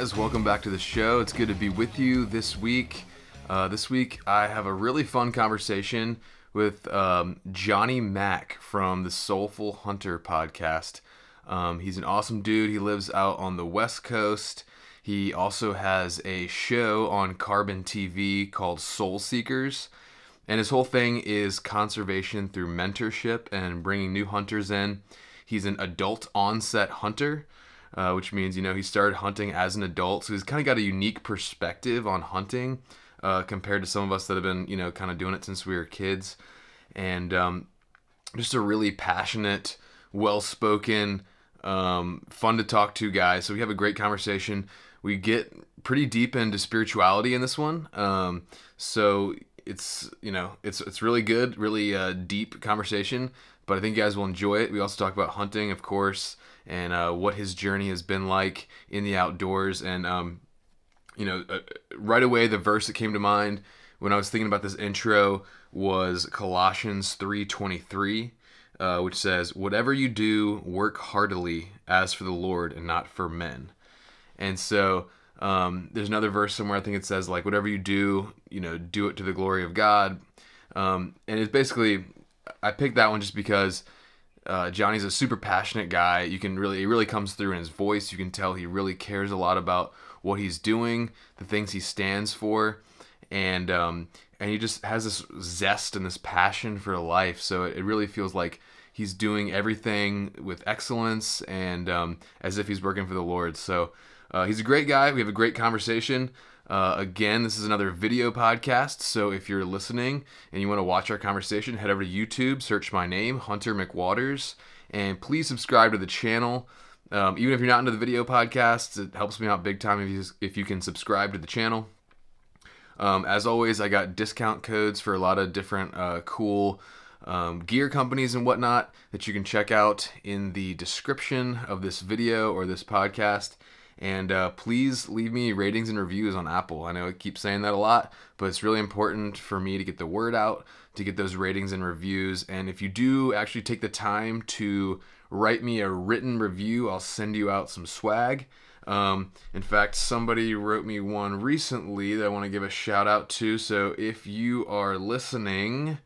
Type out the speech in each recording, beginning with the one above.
guys? Welcome back to the show. It's good to be with you this week. This week I have a really fun conversation with Johnny Mack from the Soulful Hunter Podcast. He's an awesome dude. He lives out on the West Coast. He also has a show on Carbon TV called Soul Seekers. And his whole thing is conservation through mentorship and bringing new hunters in. He's an adult onset hunter. Which means, he started hunting as an adult. So he's kind of got a unique perspective on hunting compared to some of us that have been, kind of doing it since we were kids. And just a really passionate, well-spoken, fun to talk to guy. So we have a great conversation. We get pretty deep into spirituality in this one. So it's really good, really deep conversation. But I think you guys will enjoy it. We also talk about hunting, of course, and what his journey has been like in the outdoors. And, right away, the verse that came to mind when I was thinking about this intro was Colossians 3:23, which says, "Whatever you do, work heartily as for the Lord and not for men." And so there's another verse somewhere, I think it says, like, whatever you do, do it to the glory of God. And it's basically, I picked that one just because Johnny's a super passionate guy. It really comes through in his voice. You can tell he really cares a lot about what he's doing, the things he stands for, and he just has this zest and this passion for life. So it really feels like he's doing everything with excellence and as if he's working for the Lord. So he's a great guy. We have a great conversation. Again, this is another video podcast, so if you're listening and you want to watch our conversation, head over to YouTube, search my name, Hunter McWaters, and please subscribe to the channel. Even if you're not into the video podcasts, it helps me out big time if you can subscribe to the channel. As always, I got discount codes for a lot of different cool gear companies and whatnot that you can check out in the description of this video or this podcast. And please leave me ratings and reviews on Apple. I know I keep saying that a lot, but it's really important for me to get the word out, to get those ratings and reviews. And if you do actually take the time to write me a written review, I'll send you out some swag. In fact, somebody wrote me one recently that I want to give a shout out to. So if you are listening,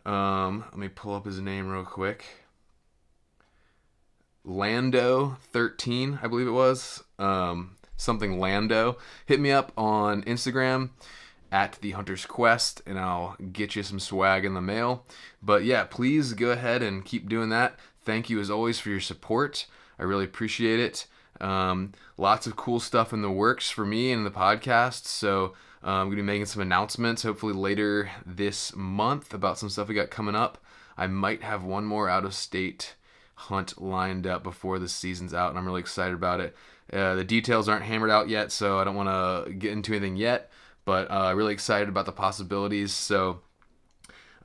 let me pull up his name real quick. Lando 13, I believe it was, something Lando. Hit me up on Instagram at The Hunter's Quest, and I'll get you some swag in the mail. But yeah, please go ahead and keep doing that. Thank you as always for your support. I really appreciate it. Lots of cool stuff in the works for me and the podcast. So I'm going to be making some announcements hopefully later this month about some stuff we got coming up. I might have one more out-of-state hunt lined up before the season's out, and I'm really excited about it. The details aren't hammered out yet, so I don't want to get into anything yet, but really excited about the possibilities. So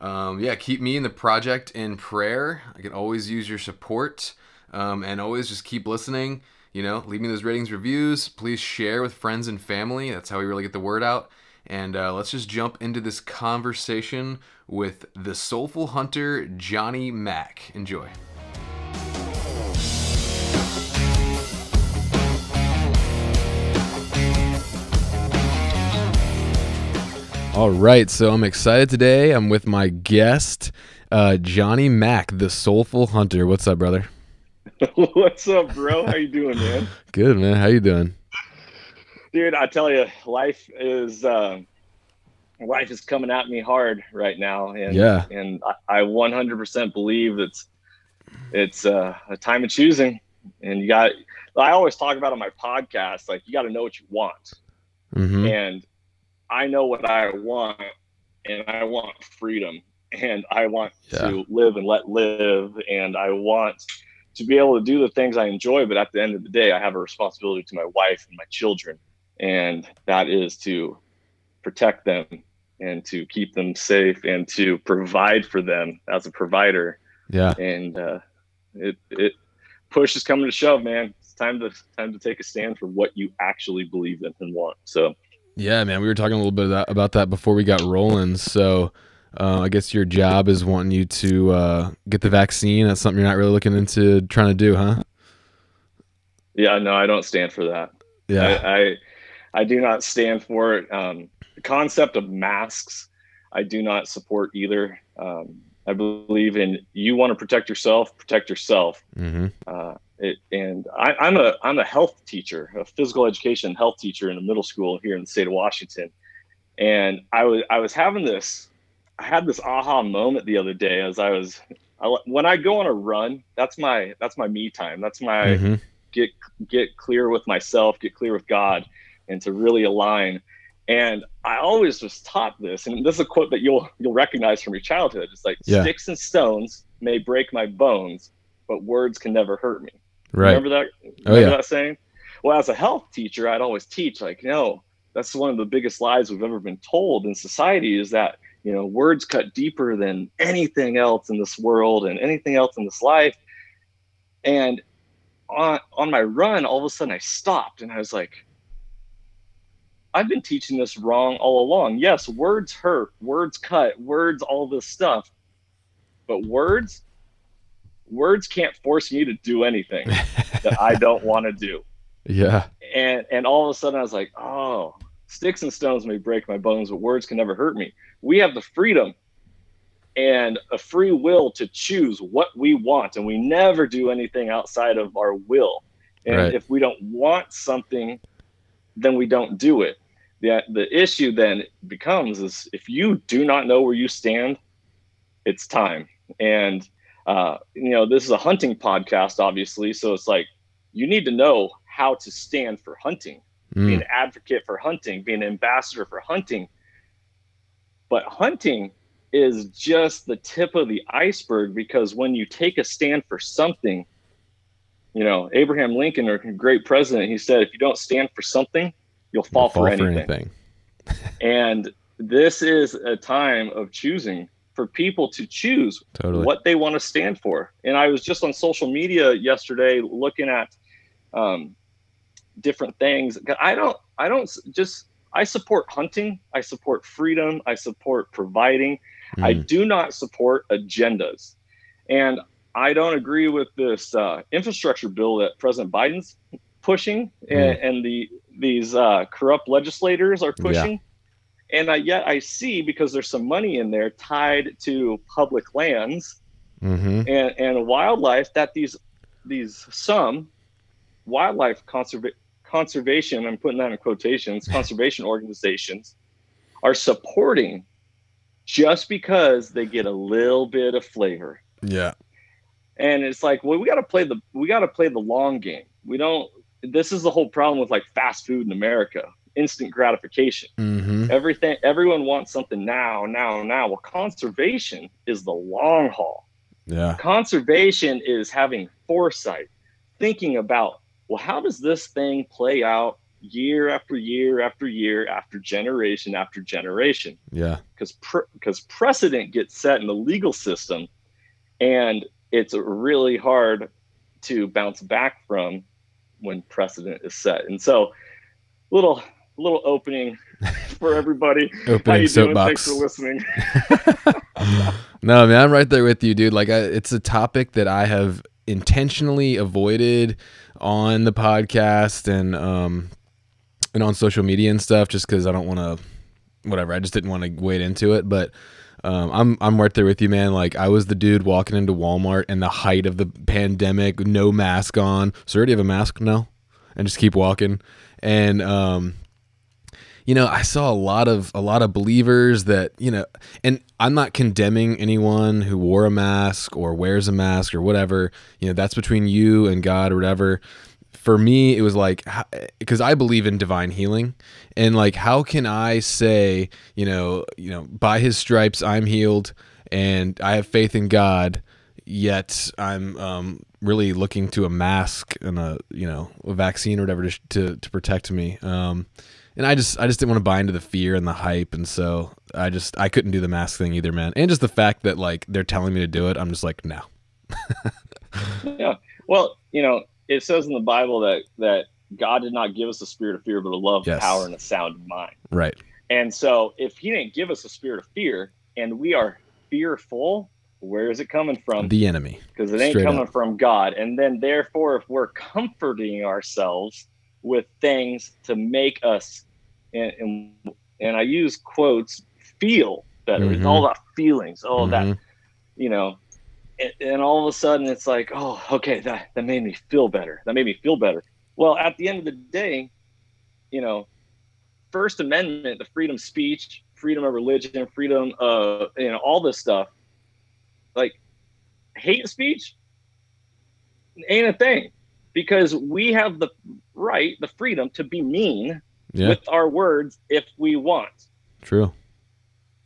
yeah, keep me and the project in prayer. I can always use your support, and always just keep listening. Leave me those ratings, reviews. Please share with friends and family. That's how we really get the word out. And let's just jump into this conversation with the Soulful Hunter, Johnny Mack. Enjoy. All right, so I'm excited today. I'm with my guest, Johnny Mack, the Soulful Hunter. What's up, brother? What's up, bro? How you doing, man? Good, man. How you doing? Dude, I tell you, life is coming at me hard right now, and yeah, and I 100% believe it's a time of choosing, and I always talk about on my podcast, like, you got to know what you want, and I know what I want, and I want freedom, and I want to live and let live, and I want to be able to do the things I enjoy. But at the end of the day, I have a responsibility to my wife and my children, and that is to protect them and to keep them safe and to provide for them as a provider. Yeah. And it push is coming to shove, man. It's time to take a stand for what you actually believe in and want. So. Yeah, man, we were talking a little bit about that before we got rolling. So I guess your job is wanting you to get the vaccine. That's something you're not really looking into trying to do, huh? Yeah, no, I don't stand for that. Yeah. I do not stand for it. The concept of masks, I do not support either. I believe in, you want to protect yourself, protect yourself. Mm-hmm. I'm a health teacher, a physical education health teacher in a middle school here in the state of Washington. And I had this aha moment the other day as when I go on a run, that's my me time. That's my Mm-hmm. get clear with myself, get clear with God, and to really align. And I always was taught this, and this is a quote that you'll recognize from your childhood. It's like, sticks and stones may break my bones, but words can never hurt me. Right. Remember that? Remember that saying? Well, as a health teacher, I'd always teach like, no, that's one of the biggest lies we've ever been told in society, is that, words cut deeper than anything else in this world and anything else in this life. And on my run, all of a sudden I stopped and I was like, I've been teaching this wrong all along. Yes, words hurt, words cut, words, all this stuff. But words can't force me to do anything that I don't want to do. Yeah. And all of a sudden I was like, oh, sticks and stones may break my bones, but words can never hurt me. We have the freedom and a free will to choose what we want, and we never do anything outside of our will. And if we don't want something, then we don't do it. The issue then becomes is, if you do not know where you stand, it's time. And this is a hunting podcast, obviously, so it's like, you need to know how to stand for hunting, be an advocate for hunting, be an ambassador for hunting. But hunting is just the tip of the iceberg, because when you take a stand for something, Abraham Lincoln, our great president, he said, if you don't stand for something, you'll fall for anything. And this is a time of choosing, for people to choose what they want to stand for. And I was just on social media yesterday looking at different things. I support hunting. I support freedom. I support providing. I do not support agendas. And I don't agree with this infrastructure bill that President Biden's pushing and these corrupt legislators are pushing. And yet I see, because there's some money in there tied to public lands and wildlife, that some wildlife conservation, I'm putting that in quotations, conservation organizations are supporting just because they get a little bit of flavor. Yeah. And it's like, well, we got to play the long game. This is the whole problem with like fast food in America, instant gratification. Everyone wants something now. Well, conservation is the long haul. Yeah. Conservation is having foresight, thinking about, well, how does this thing play out year after year after year after generation after generation? Yeah. Because precedent gets set in the legal system, and it's really hard to bounce back from when precedent is set. And so, little opening for everybody. How you doing? Thanks for listening. No, man, I'm right there with you, dude. Like, it's a topic that I have intentionally avoided on the podcast and on social media and stuff, just because I don't want to, whatever. I just didn't want to wade into it. But I'm right there with you, man. Like, I was the dude walking into Walmart in the height of the pandemic, no mask on. Sir, do you have a mask? No. And just keep walking. And I saw a lot of believers that, and I'm not condemning anyone who wore a mask or wears a mask or whatever. That's between you and God or whatever. For me, it was like, because I believe in divine healing, and like, how can I say, by his stripes I'm healed and I have faith in God, yet I'm really looking to a mask and a vaccine or whatever to protect me. And I just didn't want to buy into the fear and the hype, and so I couldn't do the mask thing either, man. And just the fact that like they're telling me to do it, I'm just like, no. Yeah. Well, it says in the Bible that God did not give us a spirit of fear, but a love, power, and a sound mind. Right. And so if he didn't give us a spirit of fear and we are fearful, where is it coming from? The enemy. Because it ain't coming from God. And then therefore, if we're comforting ourselves with things to make us, and I use quotes, feel better. It's all about feelings. Oh, that, you know, and all of a sudden it's like, oh, okay, that made me feel better. That made me feel better. Well, at the end of the day, you know, First Amendment, the freedom of speech, freedom of religion, freedom of, you know, all this stuff, like hate speech ain't a thing, because we have the right, the freedom to be mean with our words if we want. True.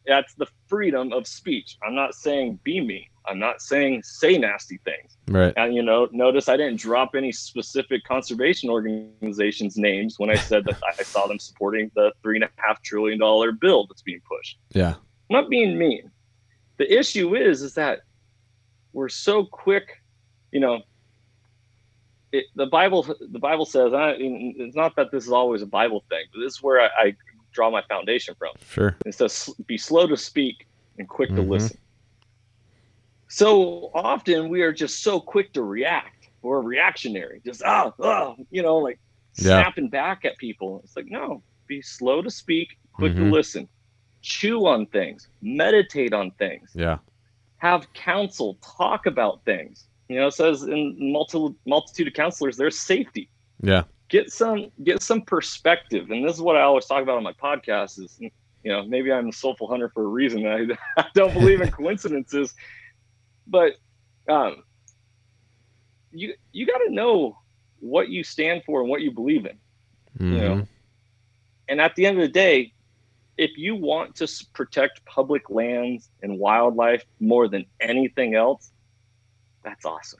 That's the freedom of speech. I'm not saying be mean. I'm not saying say nasty things. Right. And, you know, notice I didn't drop any specific conservation organizations' names when I said that I saw them supporting the $3.5 trillion bill that's being pushed. Yeah. I'm not being mean. The issue is that we're so quick, you know, the Bible says, it's not that this is always a Bible thing, but this is where I draw my foundation from. Sure. It says, be slow to speak and quick to listen. So often we are just so quick to react. We're reactionary, just, you know, like snapping back at people. It's like, no, be slow to speak, quick to listen, chew on things, meditate on things. Yeah. Have counsel, talk about things. You know, it says in multitude of counselors, there's safety. Yeah. Get some perspective. And this is what I always talk about on my podcast is, you know, maybe I'm the Soulful Hunter for a reason. I don't believe in coincidences, but you got to know what you stand for and what you believe in, you know? And at the end of the day, if you want to protect public lands and wildlife more than anything else, that's awesome.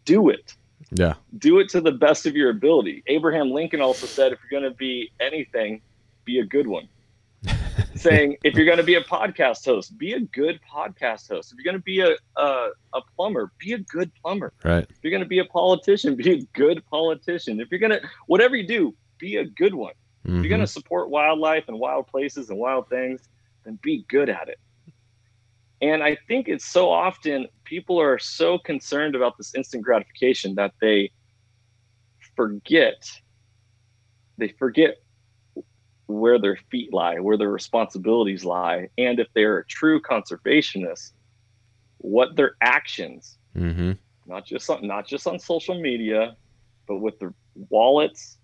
Do it. Yeah. Do it to the best of your ability. Abraham Lincoln also said, if you're going to be anything, be a good one. Saying, if you're going to be a podcast host, be a good podcast host. If you're going to be a plumber, be a good plumber. Right. If you're going to be a politician, be a good politician. If you're going to, whatever you do, be a good one. If you're going to support wildlife and wild places and wild things, then be good at it. And I think it's so often people are so concerned about this instant gratification that they forget where their feet lie, where their responsibilities lie. And if they're a true conservationist, what their actions, not just on social media, but with their wallets,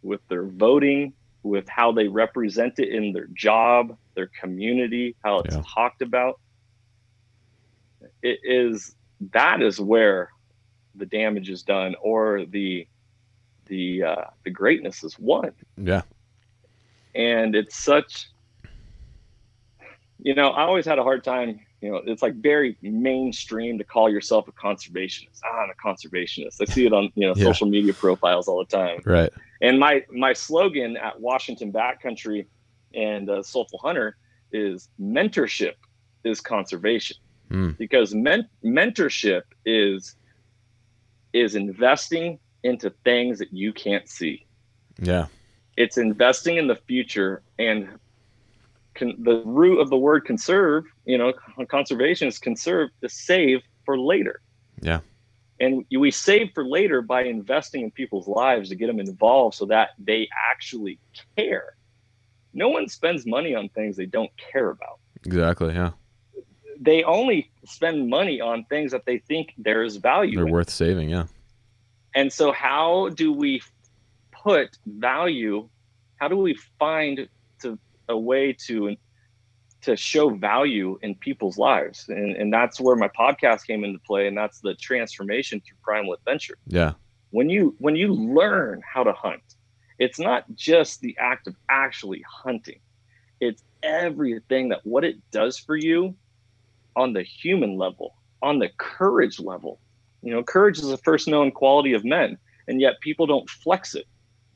with their voting, with how they represent it in their job, their community, how it's talked about. That is where the damage is done, or the greatness is won. Yeah. And it's such, you know, I always had a hard time, you know, it's like very mainstream to call yourself a conservationist. I'm a conservationist. I see it on, you know, social media profiles all the time. Right. And my slogan at Washington Backcountry and Soulful Hunter is mentorship is conservation. Because mentorship is investing into things that you can't see. Yeah. It's investing in the future, and the root of the word conserve, you know, conservation is conserve, to save for later. Yeah. And we save for later by investing in people's lives to get them involved so that they actually care. No one spends money on things they don't care about. Exactly. Yeah. They only spend money on things that they think there is value. They're worth saving. Yeah. And so how do we put value? How do we find a way to show value in people's lives? And that's where my podcast came into play. And that's the transformation through primal adventure. Yeah. When you learn how to hunt, it's not just the act of actually hunting. It's everything that what it does for you on the human level, on the courage level. You know, courage is the first known quality of men, and yet people don't flex it.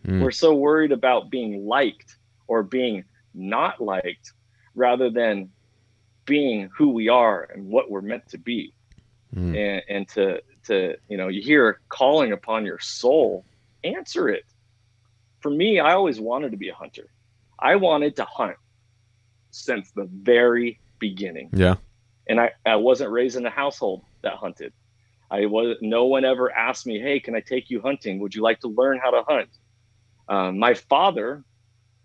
We're so worried about being liked or being not liked rather than being who we are and what we're meant to be. And to, you know, you hear calling upon your soul, answer it. For me, I always wanted to be a hunter. I wanted to hunt since the very beginning. Yeah. And I wasn't raised in a household that hunted. No one ever asked me, hey, can I take you hunting? Would you like to learn how to hunt? My father,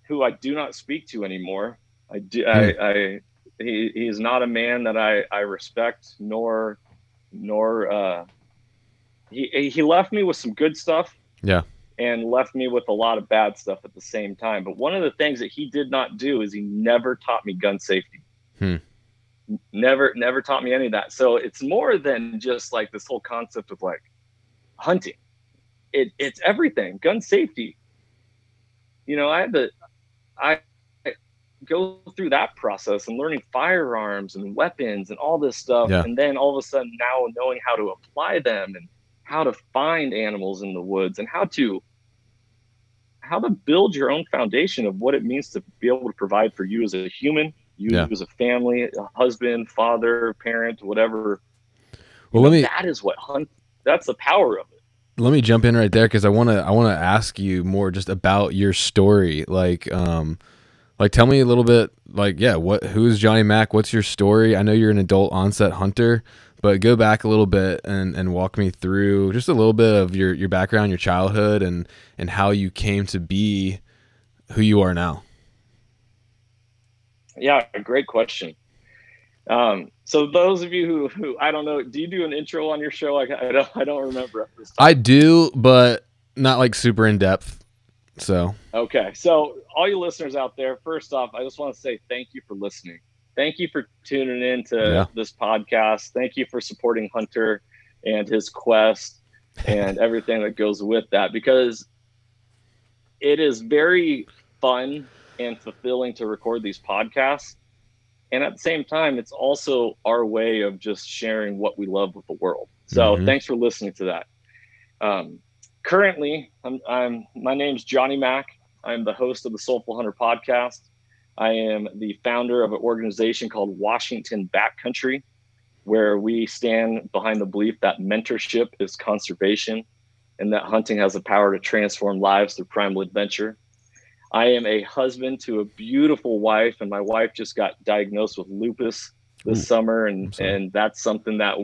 who I do not speak to anymore, he is not a man that I respect, nor he left me with some good stuff. Yeah. And left me with a lot of bad stuff at the same time. But one of the things that he did not do is he never taught me gun safety. Never taught me any of that. So it's more than just like this whole concept of like hunting. It's everything. Gun safety. You know, I go through that process and learning firearms and weapons and all this stuff. Yeah. And then all of a sudden now knowing how to apply them and how to find animals in the woods and how to build your own foundation of what it means to be able to provide for you as a human, as a family, a husband, father, parent, whatever. Well, that is what that's the power of it. Let me jump in right there, because I want to ask you more just about your story. Like tell me a little bit, who is Johnny Mack? What's your story? I know you're an adult onset hunter, but go back a little bit and walk me through just a little bit of your background, your childhood, and how you came to be who you are now. Yeah, great question. So those of you who I don't know, do you do an intro on your show? I don't remember at this time. I do, but not like super in depth. So okay, so all you listeners out there, first off, I just want to say thank you for listening. Thank you for tuning in to this podcast. Thank you for supporting Hunter and his quest and everything that goes with that, because it is very fun and fulfilling to record these podcasts. And at the same time, it's also our way of just sharing what we love with the world. So thanks for listening to that. Currently, my name's Johnny Mack. I'm the host of the Soulful Hunter Podcast. I am the founder of an organization called Washington Backcountry, where we stand behind the belief that mentorship is conservation and that hunting has the power to transform lives through primal adventure. I am a husband to a beautiful wife, and my wife just got diagnosed with lupus this summer, and that's something that's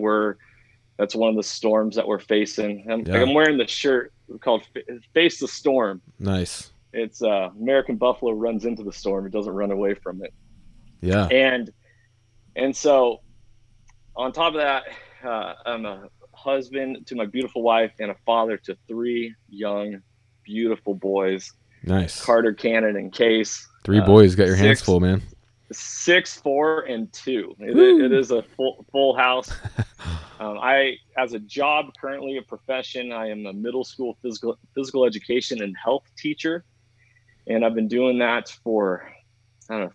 one of the storms that we're facing. I'm wearing the shirt called Face the Storm. Nice. It's American buffalo runs into the storm. It doesn't run away from it. Yeah. And so on top of that, I'm a husband to my beautiful wife and a father to 3 young, beautiful boys. Nice. Carter, Cannon, and Case. 3 boys. Got your hands full, man. 6, 4, and 2. It is a full house. I, as a job, currently a profession, I am a middle school physical education and health teacher. And I've been doing that for,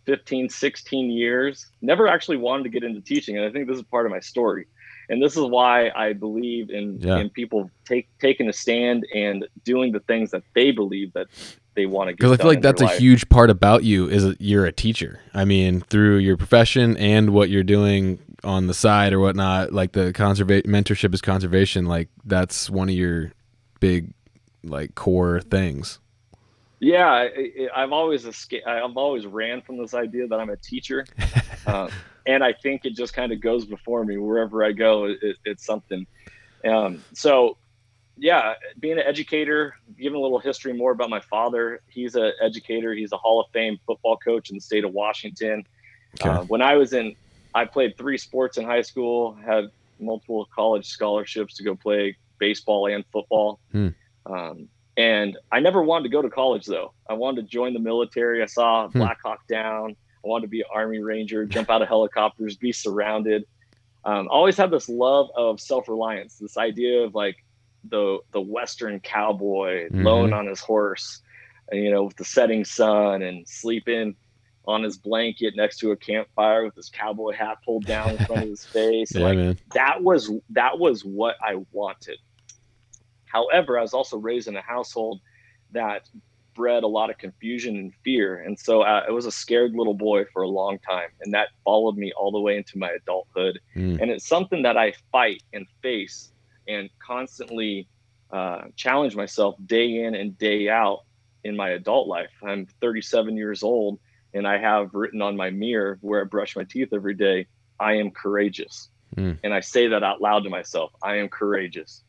15, 16 years. Never actually wanted to get into teaching. And I think this is part of my story. And this is why I believe in people taking a stand and doing the things that they believe that they want to get done. Because I feel like that's a huge part about you, is that you're a teacher. I mean, through your profession and what you're doing on the side or whatnot, like the mentorship is conservation. Like that's one of your big, core things. Yeah, I've always ran from this idea that I'm a teacher, and I think it just kind of goes before me wherever I go. It's something. So, yeah, being an educator, giving a little history more about my father. He's an educator. He's a Hall of Fame football coach in the state of Washington. Okay. When I played 3 sports in high school, had multiple college scholarships to go play baseball and football. And I never wanted to go to college, though. I wanted to join the military. I saw Black Hawk Down. I wanted to be an Army Ranger, jump out of helicopters, be surrounded. Always had this love of self-reliance, this idea of the Western cowboy lone on his horse, with the setting sun and sleeping on his blanket next to a campfire with his cowboy hat pulled down in front of his face. Man. That was what I wanted. However, I was also raised in a household that bred a lot of confusion and fear. And so I was a scared little boy for a long time. And that followed me all the way into my adulthood. And it's something that I fight and face and constantly challenge myself day in and day out in my adult life. I'm 37 years old, and I have written on my mirror where I brush my teeth every day, I am courageous. And I say that out loud to myself. I am courageous.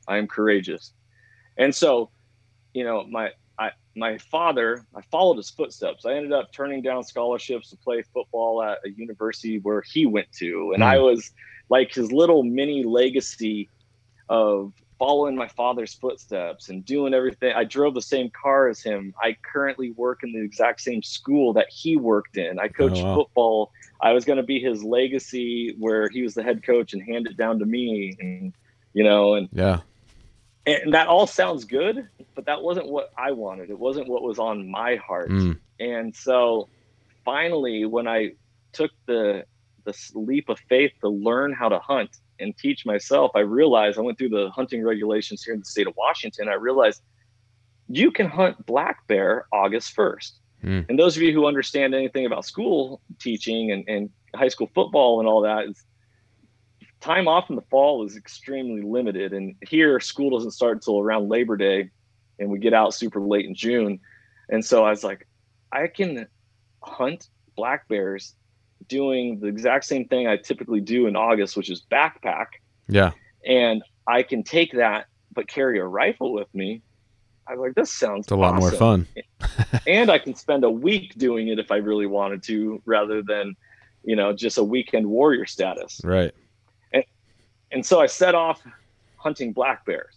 I am courageous. And so, you know, my father, I followed his footsteps. I ended up turning down scholarships to play football at a university where he went to. And I was like his little mini legacy of following my father's footsteps and doing everything. I drove the same car as him. I currently work in the exact same school that he worked in. I coached football. I was going to be his legacy where he was the head coach and hand it down to me. And, you know, and that all sounds good, but that wasn't what I wanted. It wasn't what was on my heart. And so finally, when I took the leap of faith to learn how to hunt and teach myself, I realized, I went through the hunting regulations here in the state of Washington. I realized you can hunt black bear August 1st. And those of you who understand anything about school teaching and high school football and all that, is time off in the fall is extremely limited. And here school doesn't start until around Labor Day, and we get out super late in June. And so I was like, I can hunt black bears doing the exact same thing I typically do in August, which is backpack. Yeah. And I can take that, but carry a rifle with me. I was like, this sounds a lot more fun. And I can spend a week doing it if I really wanted to, rather than, you know, just a weekend warrior status. Right. And so I set off hunting black bears.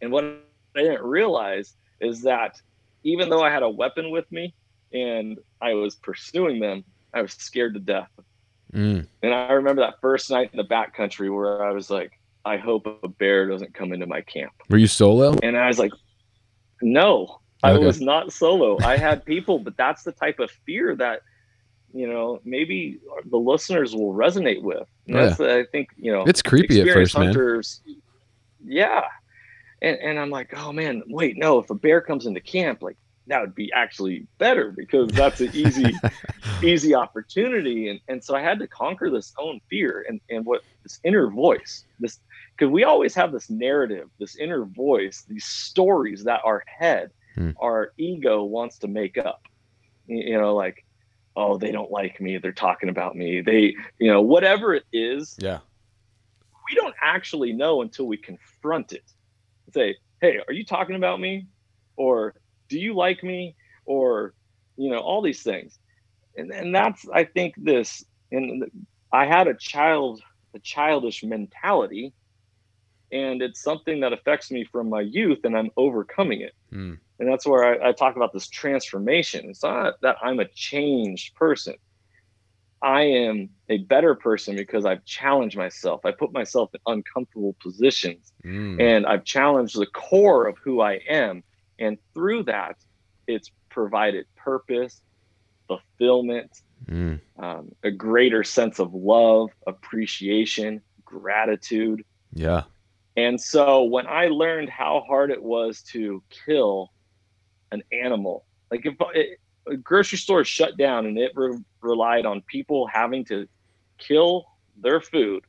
And what I didn't realize is that even though I had a weapon with me and I was pursuing them, I was scared to death. And I remember that first night in the backcountry where I was like, I hope a bear doesn't come into my camp. Were you solo? And I was like, no, I was not solo. I had people, but that's the type of fear that, you know, maybe the listeners will resonate with. And that's, I think, you know, it's creepy at first, hunters, man. Yeah. And I'm like, oh man, wait, no, if a bear comes into camp, like that would be actually better because that's an easy opportunity. And so I had to conquer this own fear and what this inner voice, this, because we always have this narrative, this inner voice, these stories that our head, our ego wants to make up, you know, like, oh, they don't like me. They're talking about me. They, you know, whatever it is. Yeah. We don't actually know until we confront it. Say, hey, are you talking about me? Or do you like me? Or, you know, all these things. And that's, I think this, and I had a childish mentality, and it's something that affects me from my youth, and I'm overcoming it. And that's where I talk about this transformation. It's not that I'm a changed person. I am a better person because I've challenged myself. I put myself in uncomfortable positions, and I've challenged the core of who I am. And through that, it's provided purpose, fulfillment, a greater sense of love, appreciation, gratitude. Yeah. And so when I learned how hard it was to kill an animal, like if a grocery store is shut down and it relied on people having to kill their food,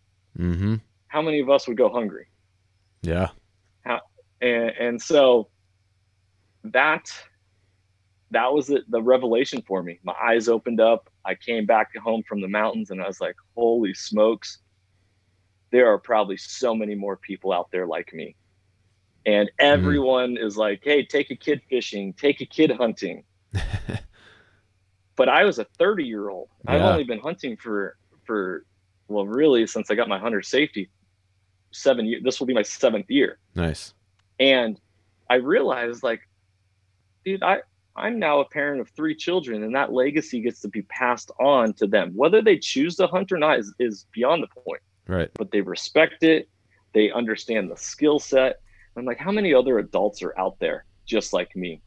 how many of us would go hungry? Yeah. And so that was the revelation for me. My eyes opened up. I came back home from the mountains and I was like, holy smokes, there are probably so many more people out there like me. And everyone is like, hey, take a kid fishing, take a kid hunting. But I was a 30-year-old. I've only been hunting for well, really since I got my hunter safety, 7 years. This will be my 7th year. Nice. And I realized, like, dude, I'm now a parent of 3 children, and that legacy gets to be passed on to them. Whether they choose to hunt or not is beyond the point. Right. But they respect it. They understand the skill set. I'm like, how many other adults are out there just like me?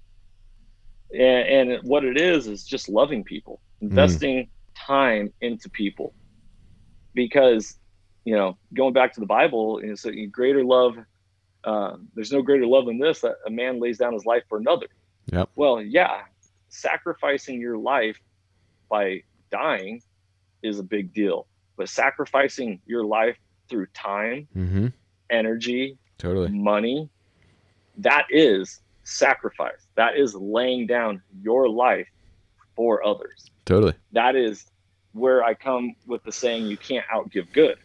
And what it is just loving people, investing time into people. Because, you know, going back to the Bible, it's a greater love. There's no greater love than this, that a man lays down his life for another. Yep. Well, yeah, sacrificing your life by dying is a big deal. But sacrificing your life through time, energy, money, that is sacrifice. That is laying down your life for others. Totally. That is where I come with the saying, you can't outgive good,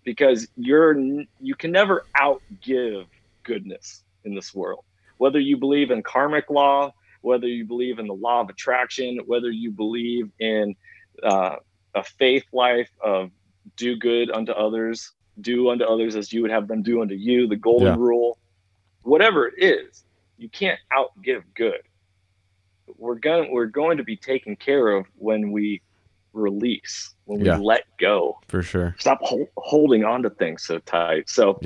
because you can never outgive goodness in this world. Whether you believe in karmic law, whether you believe in the law of attraction, whether you believe in a faith life of do good unto others, do unto others as you would have them do unto you, the golden rule, whatever it is, you can't outgive good. We're going to be taken care of when we release, when we let go. For sure. Stop holding on to things so tight. So,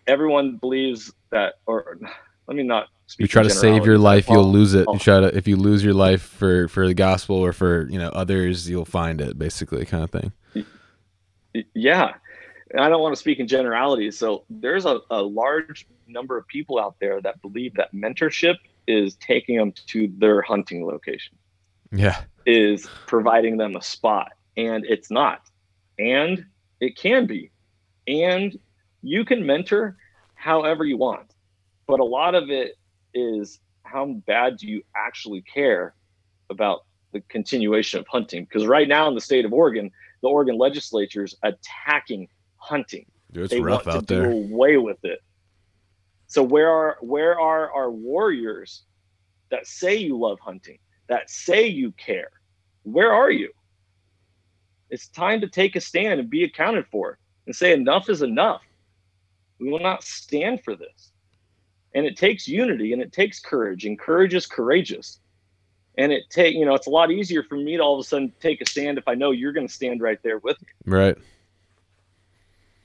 everyone believes that, or let me not speak. You try to save your life, you'll lose it. If you lose your life for the gospel or for, others, you'll find it, basically, kind of thing. Yeah. And I don't want to speak in generalities. So there's a large number of people out there that believe that mentorship is taking them to their hunting location. Yeah. Is providing them a spot. And it's not. And it can be. And you can mentor however you want. But a lot of it is, how bad do you actually care about the continuation of hunting? Because right now in the state of Oregon, the Oregon legislature is attacking hunting. Dude, it's they rough want out to there. do away with it. So where are our warriors that say you love hunting, that say you care? Where are you? It's time to take a stand and be accounted for and say enough is enough. We will not stand for this. And it takes unity and it takes courage, and courage is courageous. And it's a lot easier for me to all of a sudden take a stand if I know you're going to stand right there with me. Right.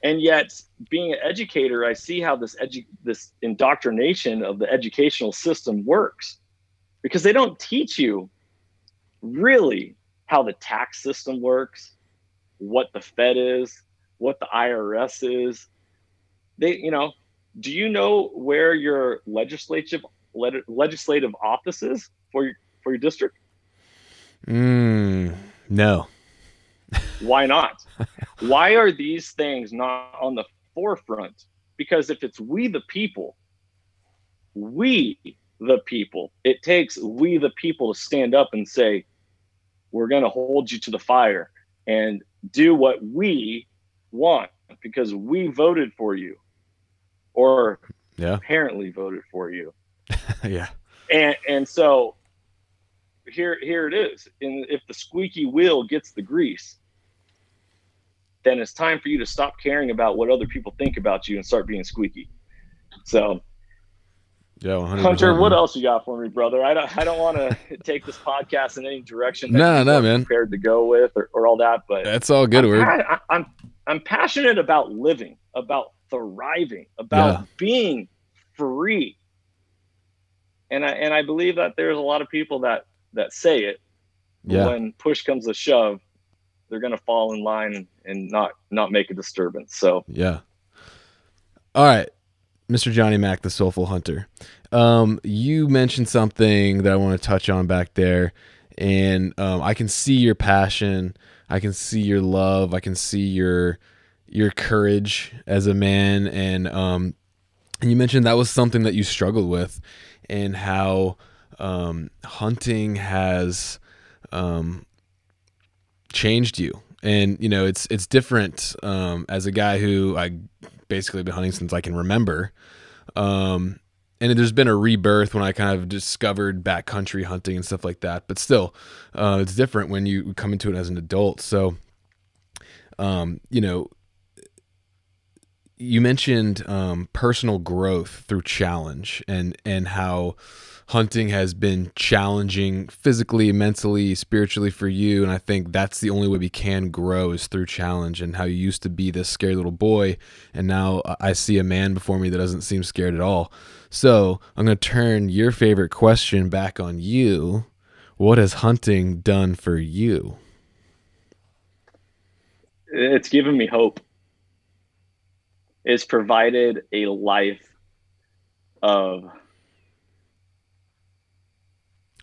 And yet, being an educator, I see how this indoctrination of the educational system works, because they don't teach you really how the tax system works, what the Fed is, what the IRS is. Do you know where your legislative office is for your district? No. Why not? Why are these things not on the forefront? Because if it's we the people, it takes we the people to stand up and say, we're going to hold you to the fire and do what we want because we voted for you, or apparently voted for you. Yeah. And so here it is. And if the squeaky wheel gets the grease, then it's time for you to stop caring about what other people think about you and start being squeaky. So, yeah, 100%. Hunter, what else you got for me, brother? I don't want to take this podcast in any direction that no, man, prepared to go with or all that, but that's all good. I'm passionate about living, about thriving, about being free. And I believe that there's a lot of people that say it, but when push comes to shove, they're going to fall in line and not make a disturbance. So, yeah. All right. Mr. Johnny Mack, the Soulful Hunter. You mentioned something that I want to touch on back there, and I can see your passion. I can see your love. I can see your courage as a man. And you mentioned that was something that you struggled with, and how hunting has changed you. And it's different as a guy who I basically been hunting since I can remember, and there's been a rebirth when I kind of discovered backcountry hunting and stuff like that, but still it's different when you come into it as an adult. So you mentioned personal growth through challenge, and how hunting has been challenging physically, mentally, spiritually for you. And I think that's the only way we can grow is through challenge, and how you used to be this scared little boy, and now I see a man before me that doesn't seem scared at all. So I'm going to turn your favorite question back on you. What has hunting done for you? It's given me hope. It's provided a life of...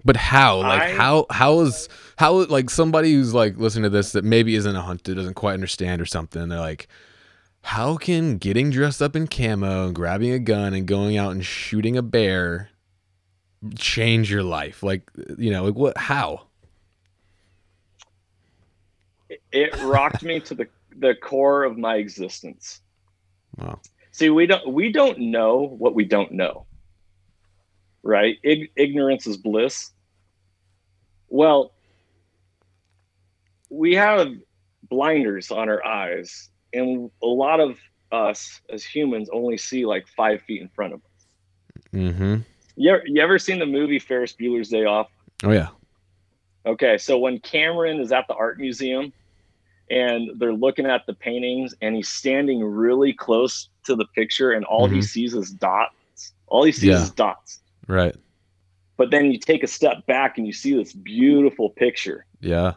But how? Like how like somebody who's like listening to this that maybe isn't a hunter, doesn't quite understand or something, they're like, how can getting dressed up in camo and grabbing a gun and going out and shooting a bear change your life? Like, like what, how? It rocked me to the core of my existence. Wow. See, we don't know what we don't know, right? Ignorance is bliss. Well, we have blinders on our eyes, and a lot of us as humans only see like 5 feet in front of us. Mm-hmm. You ever seen the movie Ferris Bueller's Day Off? Oh yeah. Okay, so when Cameron is at the art museum and they're looking at the paintings and he's standing really close to the picture and all he sees is dots. All he sees is dots. Right. But then you take a step back and you see this beautiful picture. Yeah.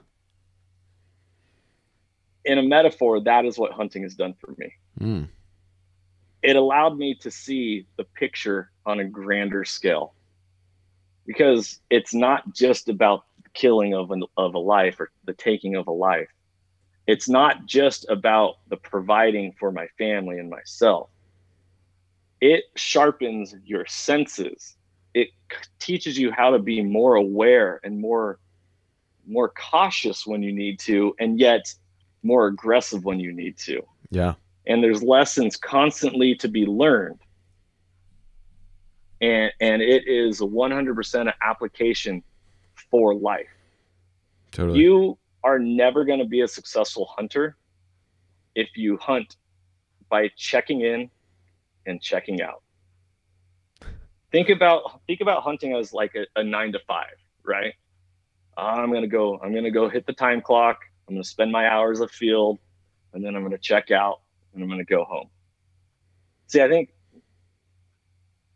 In a metaphor, that is what hunting has done for me. Mm. It allowed me to see the picture on a grander scale, because it's not just about the killing of a life or the taking of a life. It's not just about the providing for my family and myself. It sharpens your senses. It teaches you how to be more aware and more cautious when you need to, and yet more aggressive when you need to. Yeah. And there's lessons constantly to be learned. And it is 100% an application for life. Totally. You are never going to be a successful hunter if you hunt by checking in and checking out. Think about hunting as like a 9 to 5, right? I'm going to go hit the time clock. I'm going to spend my hours of field, and then I'm going to check out and I'm going to go home. See, I think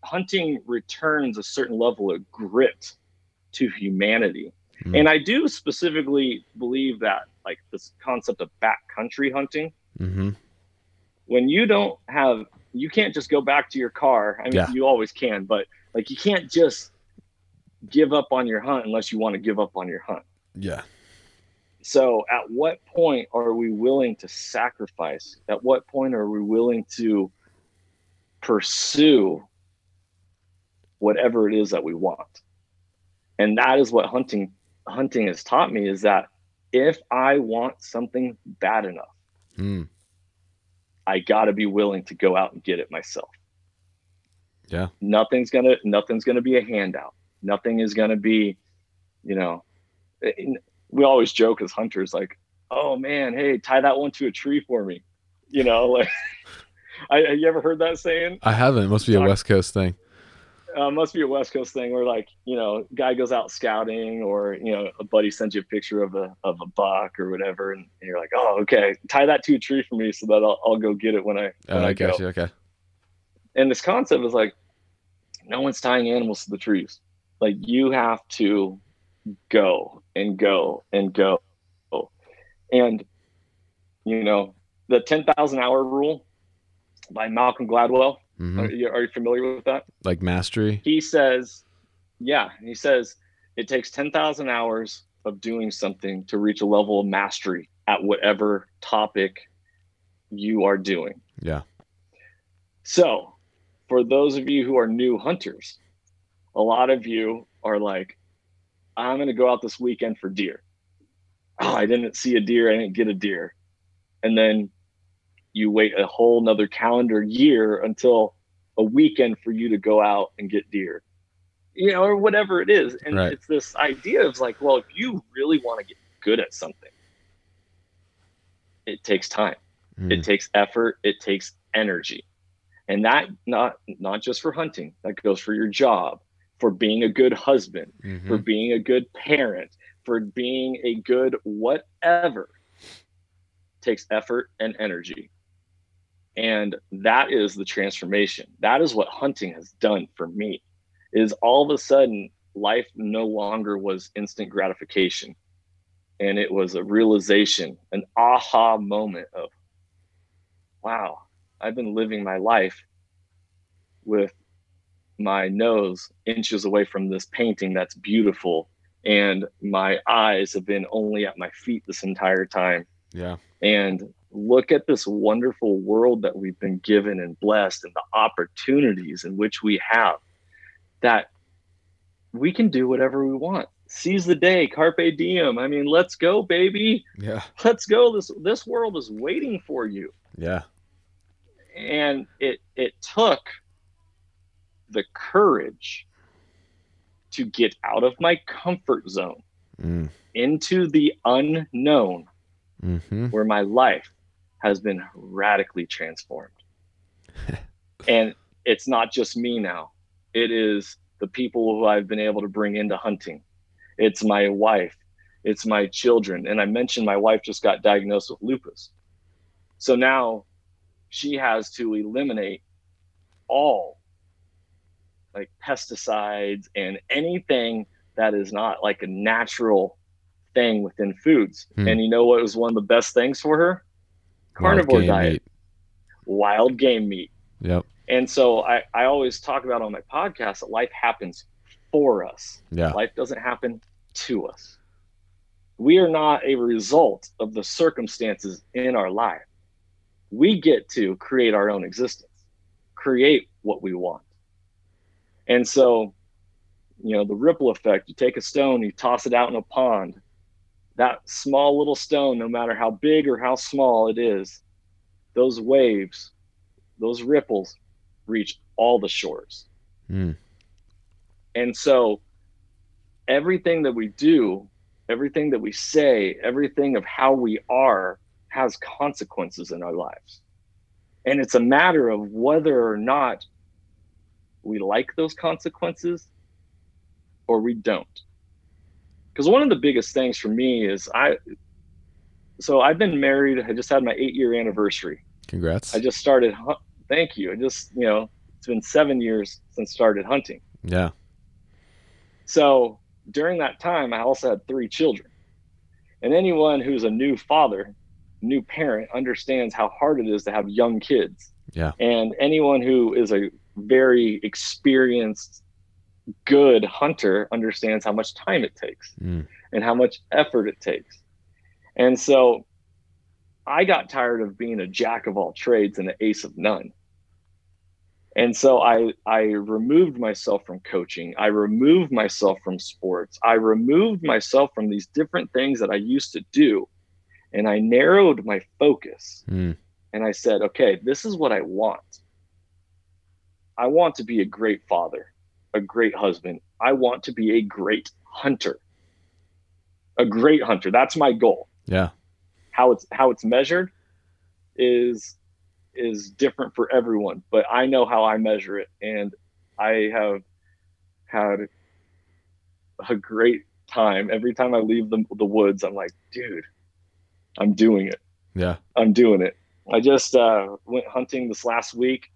hunting returns a certain level of grit to humanity. Mm. And I do specifically believe that, like, this concept of backcountry hunting, when you can't just go back to your car. I mean, you always can, but like, you can't just give up on your hunt unless you want to give up on your hunt. Yeah. So at what point are we willing to sacrifice? At what point are we willing to pursue whatever it is that we want? And that is what hunting has taught me, is that if I want something bad enough, I got to be willing to go out and get it myself. Yeah. Nothing's going to be a handout. Nothing is going to be, we always joke as hunters, like, oh man, hey, tie that one to a tree for me. Like, have you ever heard that saying? I haven't. It must be a West Coast thing. Must be a West Coast thing, where, like, guy goes out scouting, or, a buddy sends you a picture of a buck or whatever. And you're like, oh, okay, tie that to a tree for me so that I'll go get it when I go. Got you. Okay. And this concept is like, no one's tying animals to the trees. Like, you have to go and go and go. And, the 10,000 hour rule by Malcolm Gladwell. Are you familiar with that? Like mastery? He says it takes 10,000 hours of doing something to reach a level of mastery at whatever topic you are doing. Yeah. So for those of you who are new hunters, a lot of you are like, I'm going to go out this weekend for deer. Oh, I didn't see a deer. I didn't get a deer. And then you wait a whole nother calendar year until a weekend for you to go out and get deer, or whatever it is. And It's this idea of like, well, if you really want to get good at something, it takes time. It takes effort. It takes energy. And that not just for hunting, that goes for your job, for being a good husband, for being a good parent, for being a good whatever. It takes effort and energy. And that is the transformation. That is what hunting has done for me, is all of a sudden life no longer was instant gratification. And it was a realization, an aha moment of, wow, I've been living my life with my nose inches away from this painting that's beautiful, and my eyes have been only at my feet this entire time. Yeah. And look at this wonderful world that we've been given and blessed, and the opportunities in which we have, that we can do whatever we want. Seize the day, carpe diem. I mean, let's go, baby. Yeah. Let's go. This world is waiting for you. Yeah. And it took the courage to get out of my comfort zone into the unknown, where my life has been radically transformed. And it's not just me now. It is the people who I've been able to bring into hunting. It's my wife. It's my children. And I mentioned my wife just got diagnosed with lupus. So now she has to eliminate all like pesticides and anything that is not like a natural thing within foods. And you know what was one of the best things for her? Carnivore diet. Wild game meat. Yep. And so I always talk about on my podcast that life happens for us. Yeah. Life doesn't happen to us. We are not a result of the circumstances in our life. We get to create our own existence, create what we want. And so, you know, the ripple effect, you take a stone, you toss it out in a pond, that small little stone, no matter how big or how small it is, those waves, those ripples reach all the shores. And so everything that we do, everything that we say, everything of how we are has consequences in our lives. And it's a matter of whether or not we like those consequences or we don't. Because one of the biggest things for me is I've been married. I just had my 8-year anniversary. Congrats. I just started. Thank you. It's been 7 years since started hunting. Yeah. So during that time, I also had 3 children. And anyone who's a new father, new parent, understands how hard it is to have young kids. Yeah. And anyone who is a very experienced, good hunter understands how much time it takes and how much effort it takes. And so I got tired of being a jack of all trades and an ace of none. And so I removed myself from coaching. I removed myself from sports. I removed myself from these different things that I used to do. And I narrowed my focus. And I said, okay, this is what I want. I want to be a great father, a great husband. I want to be a great hunter. A great hunter. That's my goal. Yeah. How it's measured is different for everyone, but I know how I measure it, and I have had a great time. Every time I leave the woods, I'm like, dude, I'm doing it. Yeah. I'm doing it. I just went hunting this last week.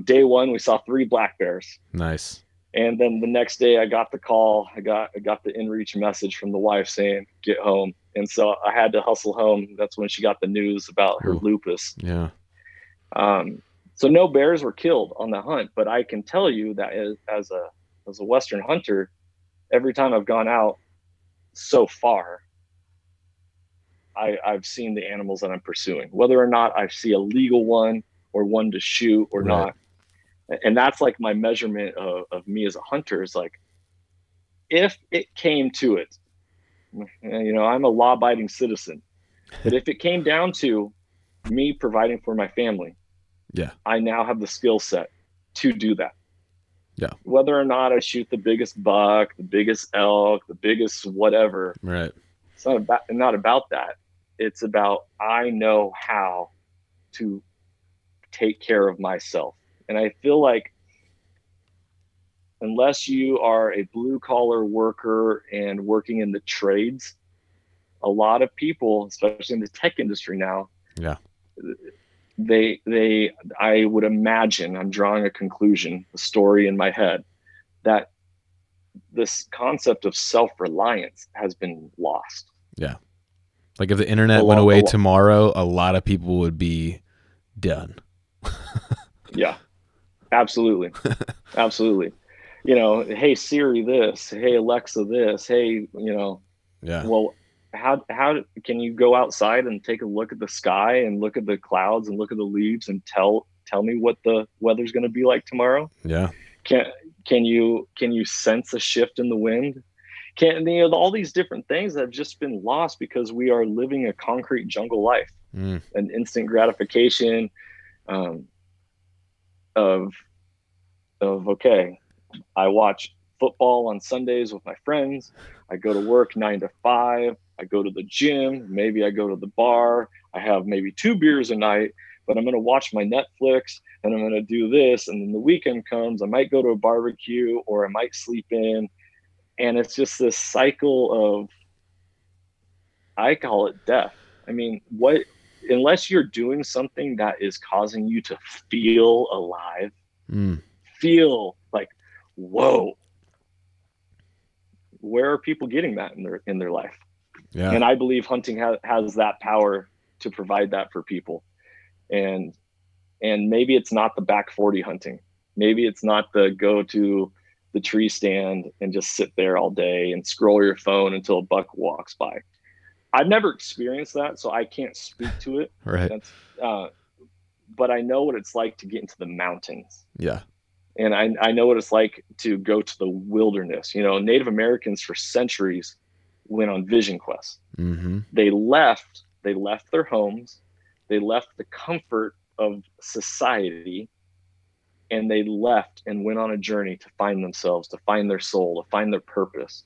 Day 1, we saw 3 black bears. Nice. And then the next day I got the call. I got the in-reach message from the wife saying, get home. And so I had to hustle home. That's when she got the news about her lupus. Yeah. So no bears were killed on the hunt, but I can tell you that as a Western hunter, every time I've gone out so far, I've seen the animals that I'm pursuing, whether or not I see a legal one or one to shoot or not. And that's like my measurement of me as a hunter is like, if it came to it, you know, I'm a law-abiding citizen, but if it came down to me providing for my family, yeah, I now have the skill set to do that. Yeah. Whether or not I shoot the biggest buck, the biggest elk, the biggest whatever, right? It's not about that. It's about I know how to take care of myself. And I feel like unless you are a blue collar worker and working in the trades, a lot of people, especially in the tech industry now, yeah, I would imagine, I'm drawing a conclusion, a story in my head, that this concept of self-reliance has been lost. Yeah. Like if the internet went away tomorrow, a lot of people would be done. Yeah, absolutely. Absolutely. You know, hey, Siri this, hey, Alexa this, hey, you know, yeah. Well, how can you go outside and take a look at the sky and look at the clouds and look at the leaves and tell me what the weather's going to be like tomorrow? Yeah. Can you sense a shift in the wind? all these different things that have just been lost because we are living a concrete jungle life, an instant gratification of okay, I watch football on Sundays with my friends. I go to work 9 to 5. I go to the gym. Maybe I go to the bar. I have maybe 2 beers a night, but I'm going to watch my Netflix and I'm going to do this. And then the weekend comes, I might go to a barbecue or I might sleep in. And it's just this cycle of, I call it death. I mean, unless you're doing something that is causing you to feel alive, feel like, whoa, where are people getting that in their life? Yeah. And I believe hunting has that power to provide that for people. And maybe it's not the back 40 hunting. Maybe it's not the go to the tree stand and just sit there all day and scroll your phone until a buck walks by. I've never experienced that, so I can't speak to it. Right. But I know what it's like to get into the mountains. Yeah. And I know what it's like to go to the wilderness. You know, Native Americans for centuries went on vision quests. Mm-hmm. They left their homes. They left the comfort of society, and they left and went on a journey to find themselves, to find their soul, to find their purpose.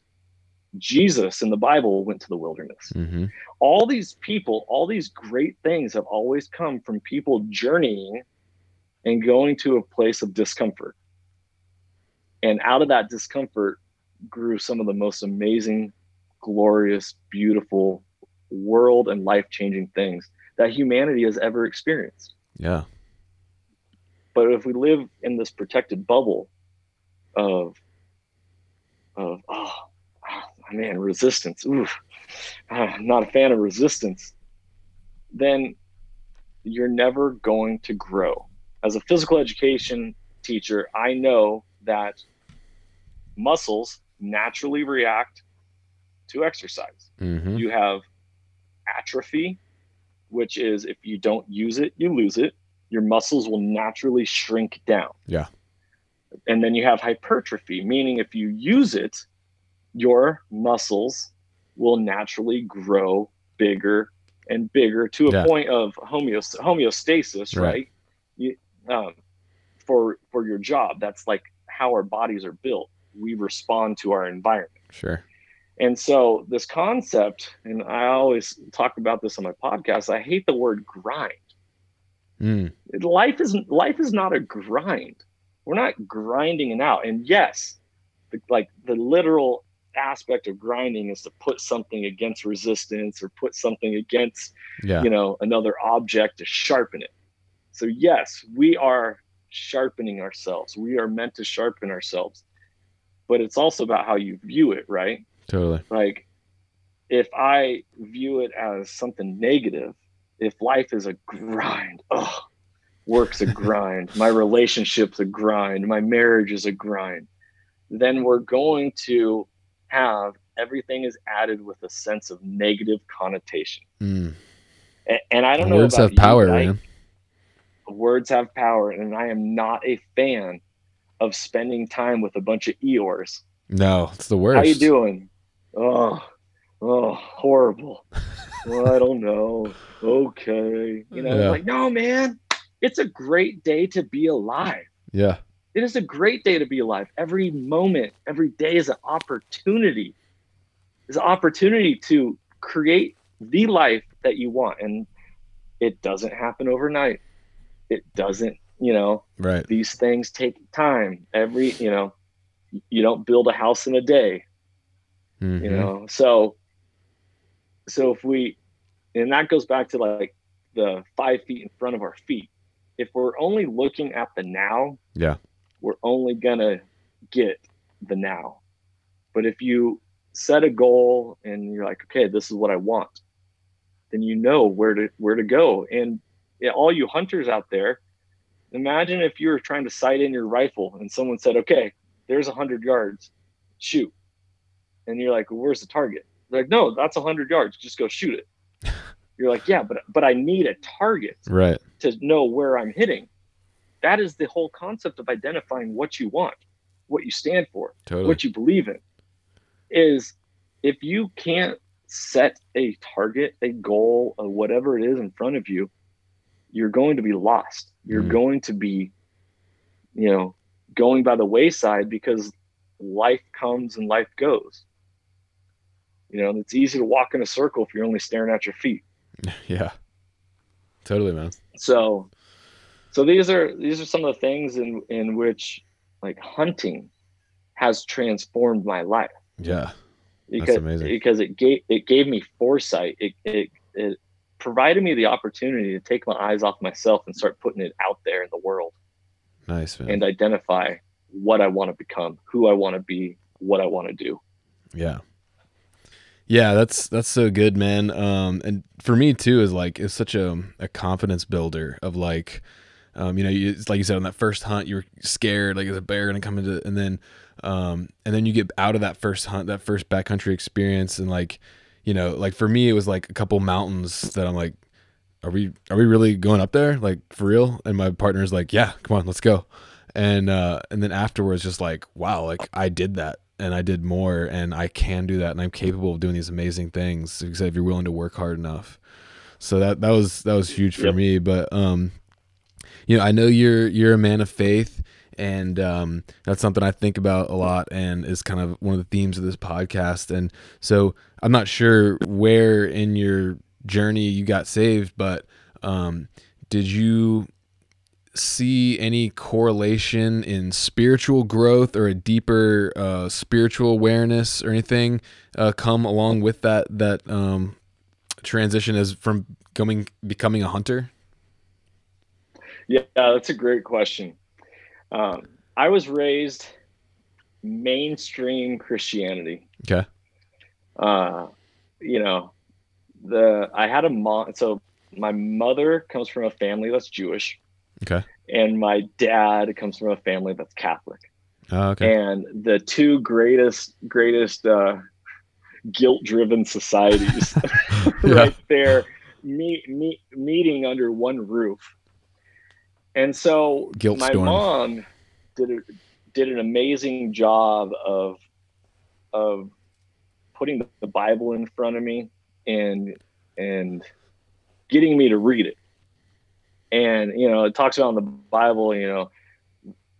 Jesus in the Bible went to the wilderness. Mm-hmm. All these people, all these great things have always come from people journeying and going to a place of discomfort. And out of that discomfort grew some of the most amazing, glorious, beautiful, world and life-changing things that humanity has ever experienced. Yeah. But if we live in this protected bubble of resistance, I'm not a fan of resistance, then you're never going to grow. As a physical education teacher, I know that muscles naturally react to exercise. Mm-hmm. You have atrophy, which is if you don't use it, you lose it. Your muscles will naturally shrink down. Yeah. And then you have hypertrophy, meaning if you use it, your muscles will naturally grow bigger and bigger to a point of homeostasis, right? For your job. That's like how our bodies are built. We respond to our environment. Sure. And so this concept, and I always talk about this on my podcast, I hate the word grind. Life is not a grind. We're not grinding it out. And yes, the literal aspect of grinding is to put something against resistance or put something against, another object to sharpen it. So yes, we are sharpening ourselves. We are meant to sharpen ourselves, but it's also about how you view it, right? Totally. Like if I view it as something negative, if life is a grind, work's a grind, my relationship's a grind, my marriage is a grind, then we're going to have everything is added with a sense of negative connotation. And I don't know words about have power, man. Words have power, and I am not a fan of spending time with a bunch of Eeyores. No, it's the worst. How you doing? Oh, horrible. Well, I don't know. Okay. Like, no, man, it's a great day to be alive. Yeah. It is a great day to be alive. Every moment, every day is an opportunity. It's an opportunity to create the life that you want. And it doesn't happen overnight. It doesn't, right. These things take time. You don't build a house in a day, So if we, and that goes back to like the 5 feet in front of our feet. If we're only looking at the now, we're only gonna get the now. But if you set a goal and you're like, okay, this is what I want, then you know where to go. And all you hunters out there, imagine if you were trying to sight in your rifle and someone said, okay, there's 100 yards, shoot. And you're like, well, where's the target? They're like, no, that's 100 yards, just go shoot it. You're like, yeah, but I need a target to know where I'm hitting. That is the whole concept of identifying what you want, what you stand for, what you believe in. Is if you can't set a target, a goal, or whatever it is in front of you, you're going to be lost. You're going to be, going by the wayside, because life comes and life goes. It's easy to walk in a circle if you're only staring at your feet. Yeah, totally, man. So these are some of the things in which, like, hunting has transformed my life. Yeah. That's amazing. Because it gave me foresight. It provided me the opportunity to take my eyes off myself and start putting it out there in the world. Nice, man. And identify what I want to become, who I want to be, what I want to do. Yeah. Yeah, that's so good, man. And for me too, it's such a confidence builder of, like, it's like you said, on that first hunt, you were scared, like, is a bear gonna come into, and then you get out of that first hunt, that first backcountry experience, and, like, like for me, it was like a couple mountains that I'm like, are we really going up there, like, for real? And my partner's like, yeah, come on, let's go. And then afterwards, just like, wow, like, I did that, and I did more, and I can do that, and I'm capable of doing these amazing things, because if you're willing to work hard enough. So that was huge for me. But I know you're a man of faith, and that's something I think about a lot, and is kind of one of the themes of this podcast. And so I'm not sure where in your journey you got saved, but did you see any correlation in spiritual growth, or a deeper spiritual awareness, or anything come along with that transition as from becoming a hunter? Yeah, that's a great question. I was raised mainstream Christianity. Okay. I had a mom. So my mother comes from a family that's Jewish. Okay. And my dad comes from a family that's Catholic. Oh, okay. And the two greatest guilt-driven societies right there meeting under one roof. And so my mom did an amazing job of putting the Bible in front of me and getting me to read it. And, it talks about in the Bible,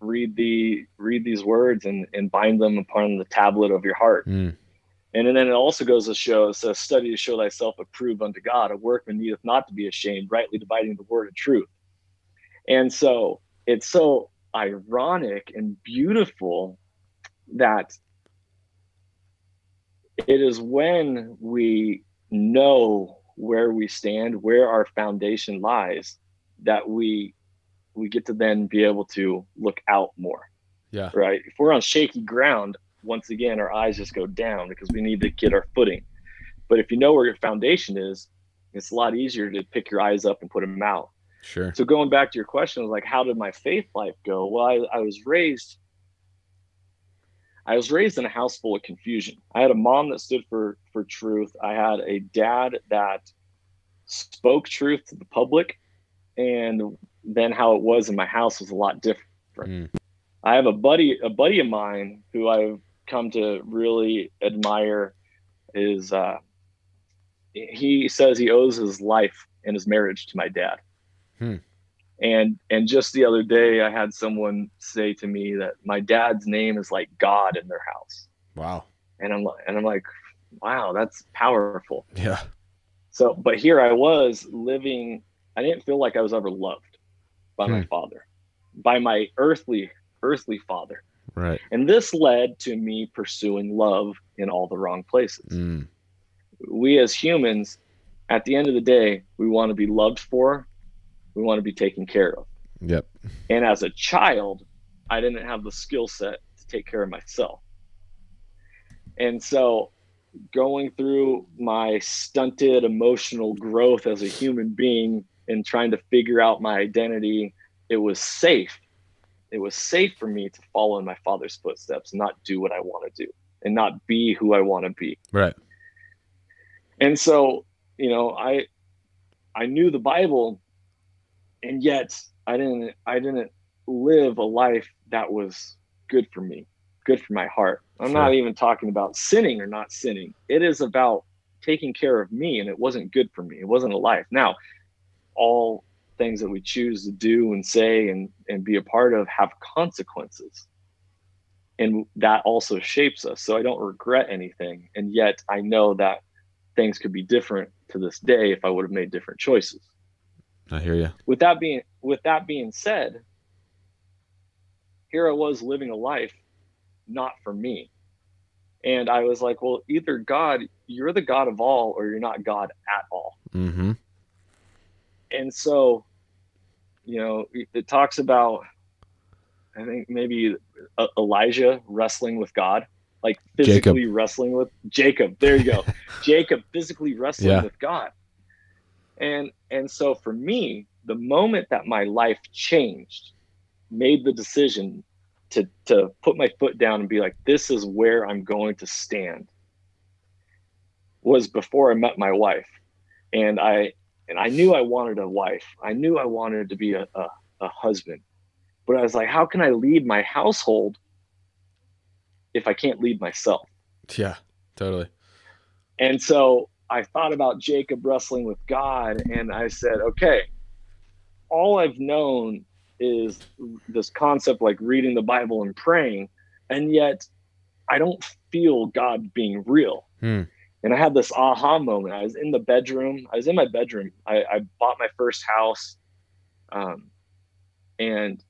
read these words and bind them upon the tablet of your heart. And then it also goes to show, it says, study to show thyself approved unto God, a workman needeth not to be ashamed, rightly dividing the word of truth. And so it's so ironic and beautiful that it is when we know where we stand, where our foundation lies, that we get to then be able to look out more. Yeah. Right. If we're on shaky ground, once again, our eyes just go down because we need to get our footing. But if you know where your foundation is, it's a lot easier to pick your eyes up and put them out. Sure. So going back to your question, like, how did my faith life go? Well, I was raised in a house full of confusion. I had a mom that stood for truth. I had a dad that spoke truth to the public, and then how it was in my house was a lot different. I have a buddy of mine who I've come to really admire. Is he says he owes his life and his marriage to my dad. And just the other day, I had someone say to me that my dad's name is like God in their house. Wow. And I'm like, wow, that's powerful. Yeah. So, but here I was living, I didn't feel like I was ever loved by my father, by my earthly father. Right. And this led to me pursuing love in all the wrong places. We as humans, at the end of the day, we want to be loved for, we want to be taken care of. Yep. And as a child, I didn't have the skill set to take care of myself. And so going through my stunted emotional growth as a human being and trying to figure out my identity, it was safe. It was safe for me to follow in my father's footsteps and not do what I want to do and not be who I want to be. Right. And so, I knew the Bible, and yet I didn't live a life that was good for me. good for my heart. I'm Sure. not even talking about sinning or not sinning. It is about taking care of me, and it wasn't good for me. It wasn't a life. Now, all things that we choose to do and say and be a part of have consequences. And that also shapes us. So I don't regret anything. And yet I know that things could be different to this day if I would have made different choices. I hear you. With that being said, here I was living a life not for me. And I was like, well, either God, you're the God of all, or you're not God at all. Mm-hmm. And so, it talks about, I think maybe Elijah wrestling with God, like physically wrestling with Jacob. There you go. Jacob physically wrestling with God. And so for me, the moment that my life changed, made the decision to put my foot down and be like, this is where I'm going to stand, was before I met my wife. And I knew I wanted a wife. I knew I wanted to be a husband. But I was like, how can I lead my household if I can't lead myself? Yeah, totally. And so I thought about Jacob wrestling with God, and I said, okay, all I've known is this concept, like reading the Bible and praying, and yet I don't feel God being real. And I had this aha moment. I was in my bedroom. I bought my first house, and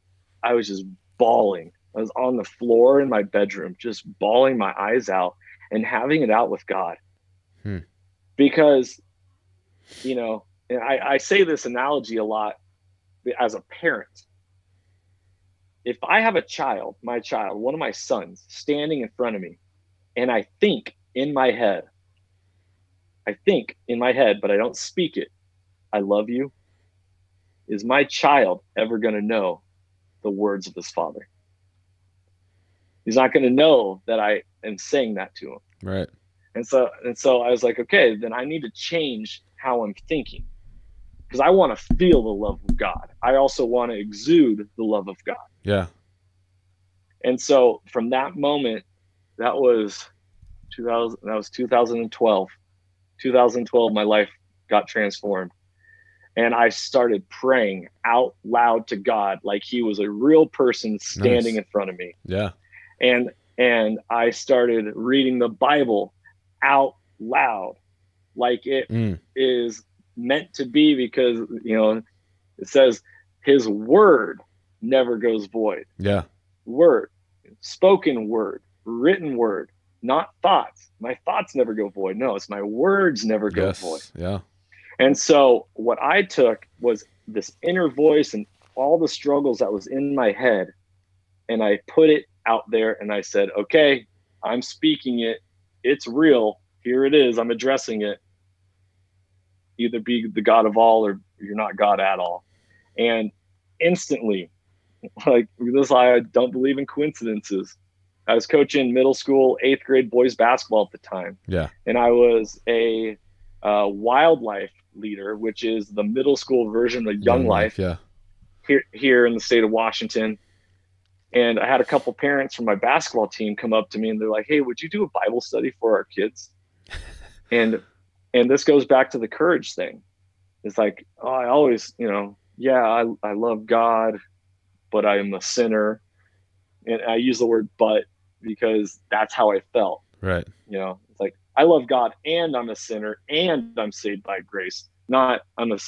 I was just bawling. I was on the floor in my bedroom, just bawling my eyes out and having it out with God. Because, and I say this analogy a lot as a parent. If I have a child, one of my sons, standing in front of me, and I think in my head, but I don't speak it, I love you, is my child ever going to know the words of his father? He's not going to know that I am saying that to him. Right. And so I was like, okay, then I need to change how I'm thinking, because I want to feel the love of God. I also want to exude the love of God. Yeah. And so from that moment, that was 2012. 2012, my life got transformed. And I started praying out loud to God like he was a real person standing in front of me. Yeah. And I started reading the Bible out loud like it is meant to be, because, it says his word never goes void. Yeah. Word, spoken word, written word, not thoughts. My thoughts never go void. No, it's my words never go void. Yeah. And so what I took was this inner voice and all the struggles that was in my head, and I put it out there, and I said, okay, I'm speaking it. It's real. Here it is. I'm addressing it. Either be the God of all, or you're not God at all. And instantly, like this, I don't believe in coincidences. I was coaching middle school, 8th grade boys basketball at the time. Yeah. And I was a wildlife leader, which is the middle school version of Young Life. Yeah. Here in the state of Washington. And I had a couple parents from my basketball team come up to me, and they're like, hey, would you do a Bible study for our kids? And this goes back to the courage thing. It's like, oh, I always, I love God, but I am a sinner. And I use the word but because that's how I felt. Right. It's like, I love God and I'm a sinner and I'm saved by grace. Not I'm a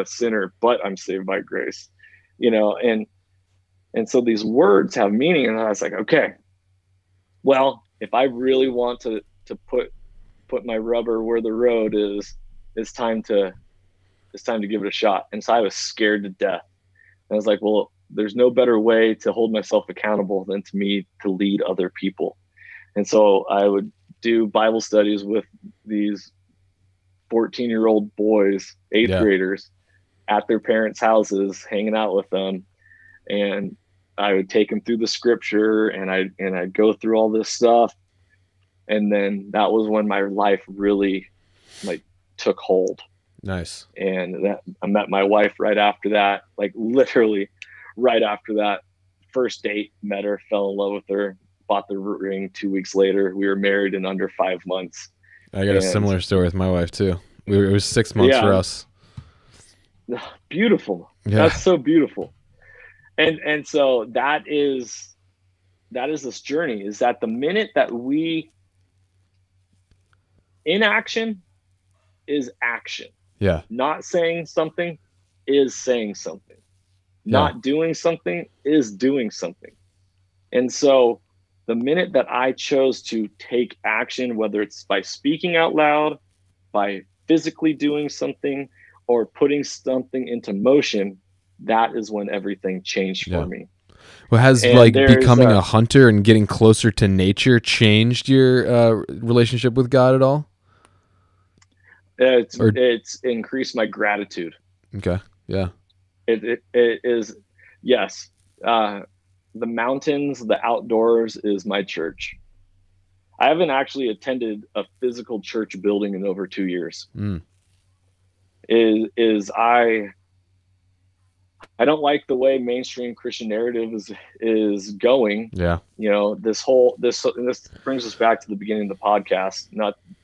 sinner, but I'm saved by grace. And so these words have meaning. And I was like, okay, well, if I really want to put my rubber where the road is, it's time to give it a shot. And so I was scared to death. And I was like, well, there's no better way to hold myself accountable than to lead other people. And so I would do Bible studies with these 14-year-old boys, 8th graders, at their parents' houses, hanging out with them. And I would take them through the scripture, and I'd go through all this stuff. And then that was when my life really took hold. Nice. And I met my wife right after that, literally right after that. First date, met her, fell in love with her, bought the ring 2 weeks later. We were married in under 5 months. I got a similar story with my wife too. It was 6 months for us. Beautiful. Yeah. That's so beautiful. And so that is this journey, is that the minute that we inaction is action. Yeah. Not saying something is saying something. Yeah. Not doing something is doing something. And so the minute that I chose to take action, whether it's by speaking out loud, by physically doing something, or putting something into motion, that is when everything changed for me. Well, has like becoming a hunter and getting closer to nature changed your relationship with God at all? It's increased my gratitude. Okay. Yeah. It is, yes. The mountains, the outdoors is my church. I haven't actually attended a physical church building in over 2 years. I don't like the way mainstream Christian narrative is going. Yeah. You know, this brings us back to the beginning of the podcast,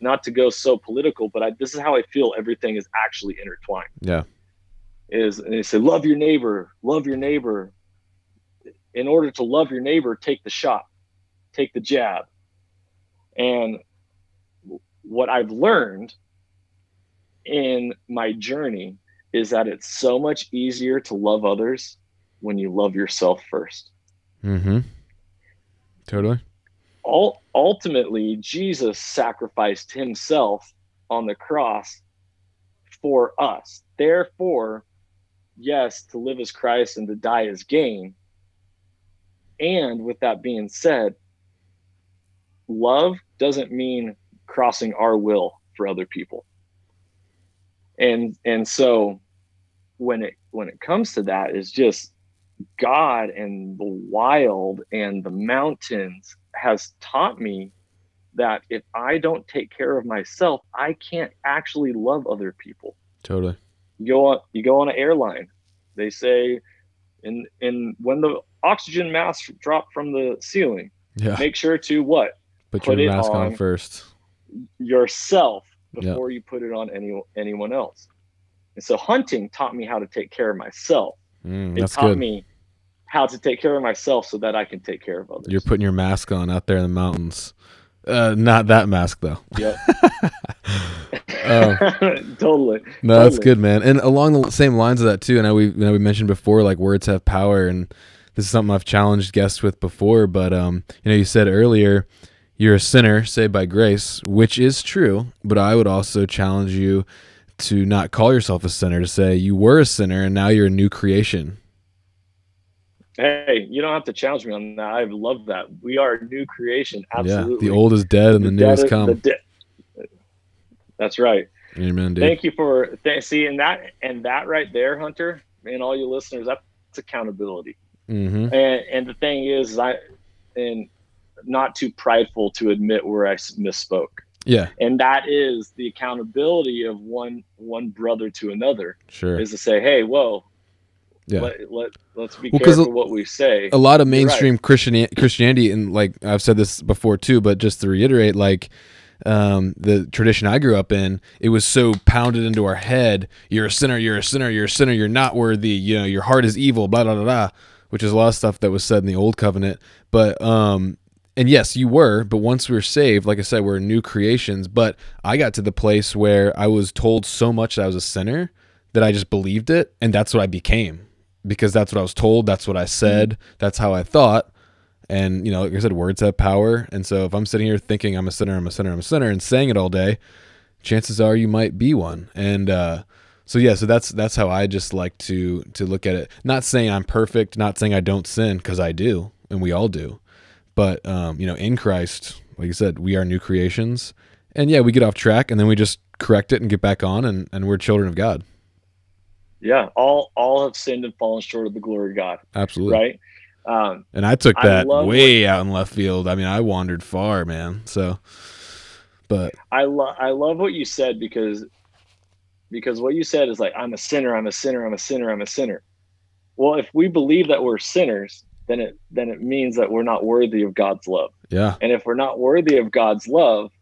not to go so political, but this is how I feel everything is actually intertwined. Yeah. And they say, love your neighbor. In order to love your neighbor, take the shot, take the jab. And what I've learned in my journey is that it's so much easier to love others when you love yourself first. Mm-hmm. Totally. Ultimately, Jesus sacrificed himself on the cross for us. Therefore, yes, to live as Christ and to die as gain. And with that being said, love doesn't mean crossing our will for other people. And so when it comes to that, is just God and the wild and the mountains has taught me that if I don't take care of myself, I can't actually love other people. Totally. You go on an airline, they say, in when the oxygen mask drop from the ceiling, make sure to what? Put your mask on first. Yourself before you put it on anyone else. And so hunting taught me how to take care of myself. It taught me how to take care of myself so that I can take care of others. You're putting your mask on out there in the mountains. Not that mask though. Yep. Totally. No, that's good, man. And along the same lines of that too, and we mentioned before, like, words have power, and this is something I've challenged guests with before, but you said earlier, you're a sinner saved by grace, which is true, but I would also challenge you to not call yourself a sinner, to say you were a sinner and now you're a new creation. Hey, you don't have to challenge me on that. I love that. We are a new creation. Absolutely. Yeah, the old is dead and the new has come. That's right. Amen, dude. Thank you for seeing that, and that right there, Hunter, and all you listeners, that's accountability. Mm-hmm. And the thing is, and not too prideful to admit where I misspoke. Yeah. And that is the accountability of one brother to another. Sure. Is to say, hey, whoa. Yeah. Let's be careful what we say. A lot of mainstream Christianity, and like I've said this before too, but just to reiterate, like the tradition I grew up in, it was so pounded into our head: you're a sinner, you're a sinner, you're a sinner, you're not worthy. Your heart is evil, blah blah blah blah, which is a lot of stuff that was said in the old covenant. But and yes, you were, but once we were saved, like I said, we're new creations. But I got to the place where I was told so much that I was a sinner that I just believed it, and that's what I became. Because that's what I was told, that's what I said, that's how I thought. And, like I said, words have power. And so if I'm sitting here thinking I'm a sinner, I'm a sinner, I'm a sinner, and saying it all day, chances are you might be one. And so that's how I just like to look at it. Not saying I'm perfect, not saying I don't sin, because I do, and we all do. But, in Christ, like you said, we are new creations. And yeah, we get off track, and then we just correct it and get back on, and we're children of God. Yeah, all have sinned and fallen short of the glory of God. Absolutely. Right? And I took that way out in left field. I mean, I wandered far, man. So, but I love what you said, because what you said is like, I'm a sinner, I'm a sinner, I'm a sinner, I'm a sinner. Well, if we believe that we're sinners, then it means that we're not worthy of God's love. Yeah. And if we're not worthy of God's love,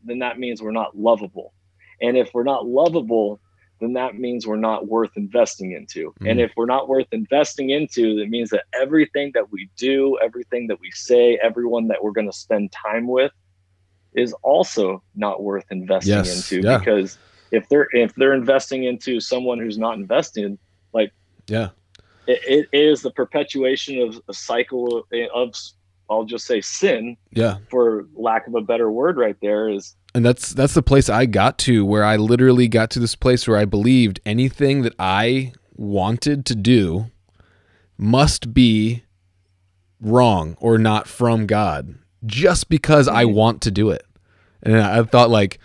then that means we're not lovable. And if we're not lovable, then that means we're not worth investing into. And if we're not worth investing into, that means that everything that we do, everything that we say, everyone that we're going to spend time with is also not worth investing into. Yeah. Because if they're investing into someone who's not investing, like, yeah, it is the perpetuation of a cycle of, I'll just say, sin. Yeah. For lack of a better word right there is. And that's the place I got to, where I literally got to this place where I believed anything that I wanted to do must be wrong or not from God, just because I want to do it. And I thought, like,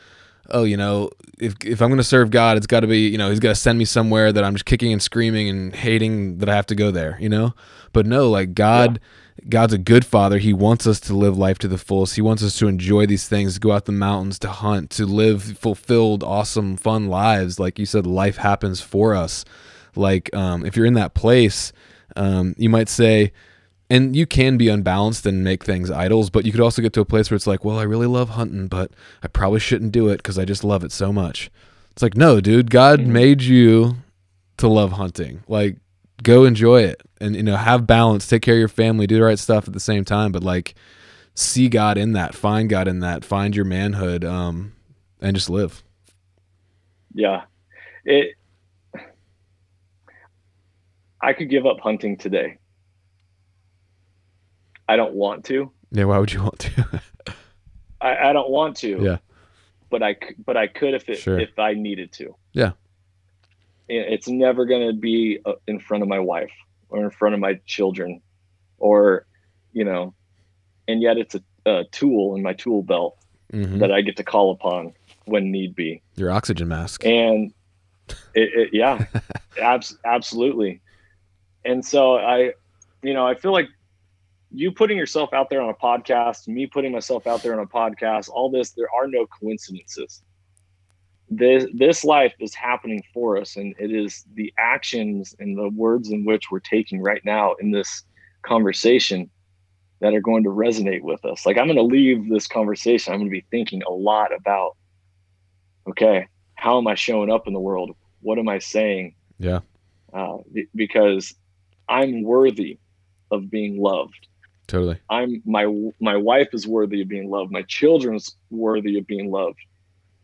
oh, you know, if I'm going to serve God, it's got to be, you know, he's got to send me somewhere that I'm just kicking and screaming and hating that I have to go there, you know? But no, like, God's a good father. He wants us to live life to the fullest. He wants us to enjoy these things, to go out the mountains, to hunt, to live fulfilled, awesome, fun lives. Like you said, life happens for us. Like, if you're in that place, you might say, and you can be unbalanced and make things idols, but you could also get to a place where it's like, well, I really love hunting, but I probably shouldn't do it because I just love it so much. It's like, no, dude, God made you to love hunting. Like, go enjoy it and, you know, have balance, take care of your family, do the right stuff at the same time. But, like, see God in that, find God in that, find your manhood, and just live. Yeah. I could give up hunting today. I don't want to. Yeah. Why would you want to? I don't want to. Yeah. But I could if I needed to. Yeah. It's never going to be in front of my wife or in front of my children, or, you know, and yet it's a tool in my tool belt that I get to call upon when need be. Your oxygen mask. And yeah, absolutely. And so I feel like you putting yourself out there on a podcast, me putting myself out there on a podcast, all this, there are no coincidences. This life is happening for us, and it is the actions and the words in which we're taking right now in this conversation that are going to resonate with us. Like, I'm going to leave this conversation, I'm going to be thinking a lot about, okay, how am I showing up in the world? What am I saying? Yeah. Because I'm worthy of being loved. Totally. My wife is worthy of being loved. My children's worthy of being loved.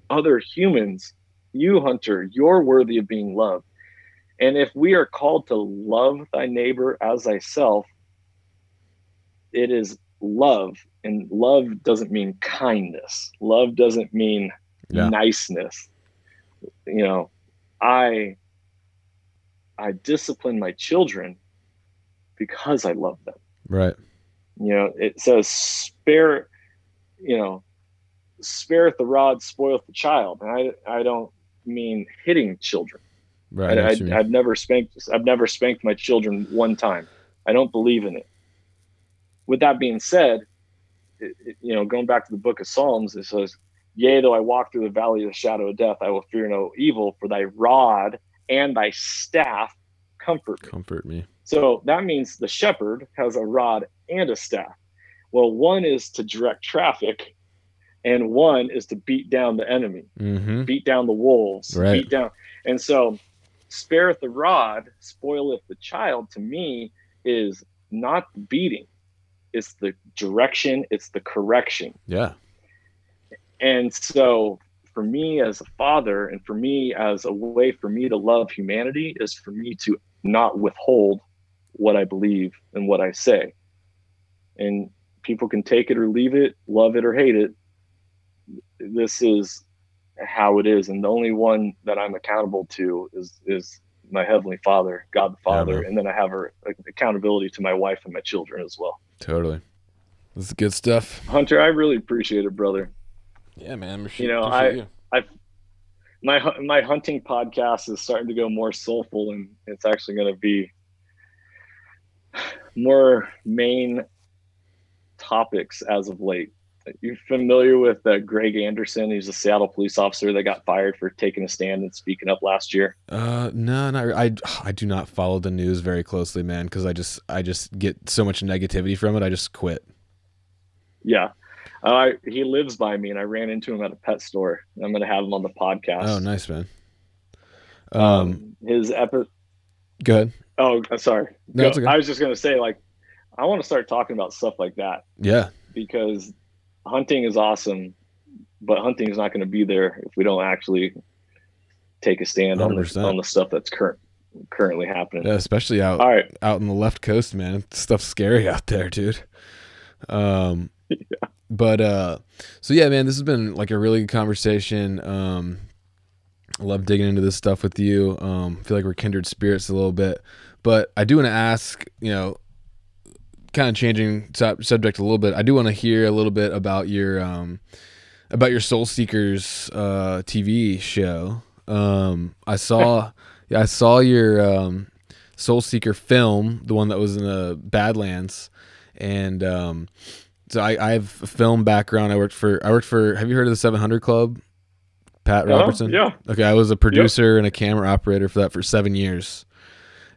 Other humans, you, Hunter, you're worthy of being loved. And if we are called to love thy neighbor as thyself, it is love. And love doesn't mean kindness. Love doesn't mean niceness. You know, I discipline my children because I love them. Right. You know, it says spare spareth the rod, spoileth the child. And I don't mean hitting children. Right. I've never spanked my children one time. I don't believe in it. With that being said, going back to the book of Psalms, it says, yea, though I walk through the valley of the shadow of death, I will fear no evil, for thy rod and thy staff comfort me. So that means the shepherd has a rod and a staff. Well, one is to direct traffic, and one is to beat down the enemy, beat down the wolves, beat down. And so spareth the rod, spoileth the child, to me, is not the beating. It's the direction. It's the correction. Yeah. And so for me as a father, and for me as a way for me to love humanity, is for me to not withhold what I believe and what I say. And people can take it or leave it, love it or hate it. This is how it is. And the only one that I'm accountable to is my Heavenly Father, God the Father. And then I have accountability to my wife and my children as well. Totally. This is good stuff. Hunter, I really appreciate it, brother. Yeah, man. My hunting podcast is starting to go more soulful, and it's actually going to be more main topics as of late. You familiar with Greg Anderson? He's a Seattle police officer that got fired for taking a stand and speaking up last year. No, not I do not follow the news very closely, man, because I just get so much negativity from it. I just quit. Yeah. He lives by me, and I ran into him at a pet store. I'm going to have him on the podcast. Oh, nice, man. Go ahead. Oh, sorry. No, it's okay. I was just going to say, like, I want to start talking about stuff like that. Yeah. Because hunting is awesome, but hunting is not going to be there if we don't actually take a stand on the stuff that's currently happening. Yeah, especially out in the left coast, man. Stuff's scary out there, dude. Yeah. But so yeah, man, this has been like a really good conversation. I love digging into this stuff with you. I feel like we're kindred spirits a little bit. But I do want to ask, kind of changing subject a little bit. I do want to hear a little bit about your Soul Seekers TV show. I saw your Soul Seeker film, the one that was in the Badlands, and so I have a film background. I worked for. Have you heard of the 700 Club? Pat Robertson. Yeah. Okay, I was a producer and a camera operator for that for 7 years.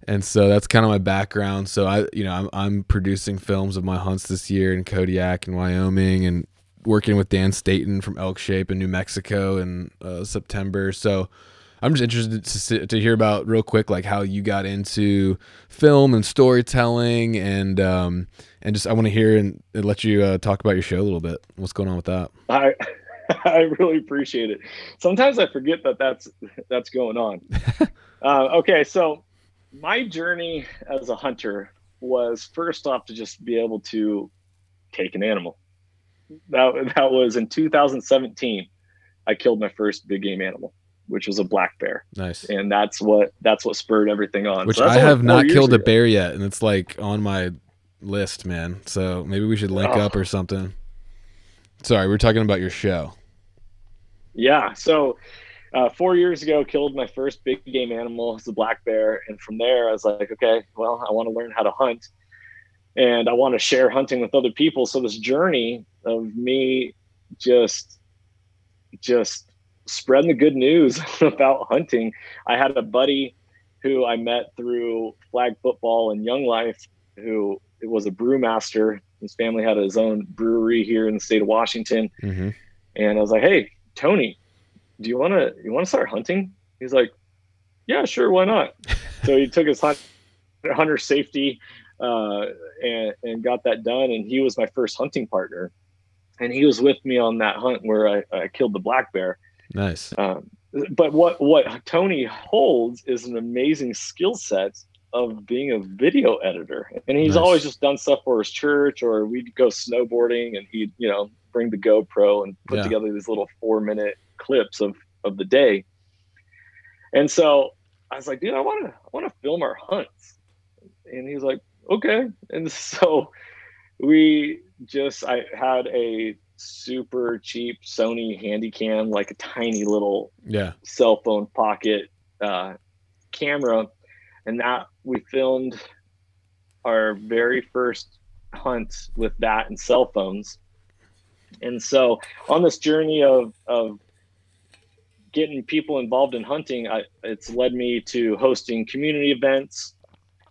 And so that's kind of my background. So I'm producing films of my hunts this year in Kodiak and Wyoming, and working with Dan Staten from Elk Shape in New Mexico in September. So I'm just interested to hear about real quick, like how you got into film and storytelling, and just I want to hear and let you talk about your show a little bit. What's going on with that? I really appreciate it. Sometimes I forget that's going on. Okay, so my journey as a hunter was first off to just be able to take an animal. That was in 2017. I killed my first big game animal, which was a black bear. Nice. And that's what spurred everything on. Which I have not killed a bear yet, and it's like on my list, man. So maybe we should link up or something. Sorry, we're talking about your show. Yeah. So 4 years ago, killed my first big game animal, the black bear. And from there, I was like, okay, well, I want to learn how to hunt, and I want to share hunting with other people. So this journey of me just spreading the good news about hunting. I had a buddy who I met through flag football and Young Life, who was a brewmaster. His family had his own brewery here in the state of Washington. Mm-hmm. And I was like, hey, Tony, do you want to start hunting? He's like, yeah, sure. Why not? So he took his hunter safety and got that done. And he was my first hunting partner. And he was with me on that hunt where I killed the black bear. Nice. But what Tony holds is an amazing skill set of being a video editor. And he's always just done stuff for his church, or we'd go snowboarding and he'd, bring the GoPro and put together these little 4-minute clips of the day. And so I was like, dude, I want to film our hunts. And he's like, okay. And so I had a super cheap Sony Handycam, like a tiny little cell phone pocket camera. And that we filmed our very first hunt with that and cell phones. And so on this journey of getting people involved in hunting, it's led me to hosting community events.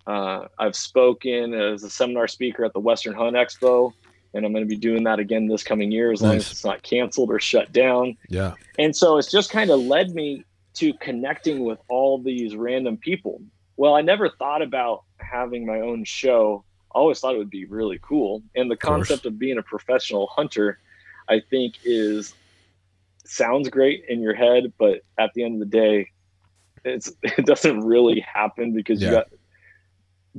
I've spoken as a seminar speaker at the Western Hunt Expo, and I'm going to be doing that again this coming year as long as it's not canceled or shut down. Yeah. And so it's just kind of led me to connecting with all these random people. Well, I never thought about having my own show. I always thought it would be really cool. And the concept of being a professional hunter, I think, sounds great in your head, but at the end of the day, it doesn't really happen, because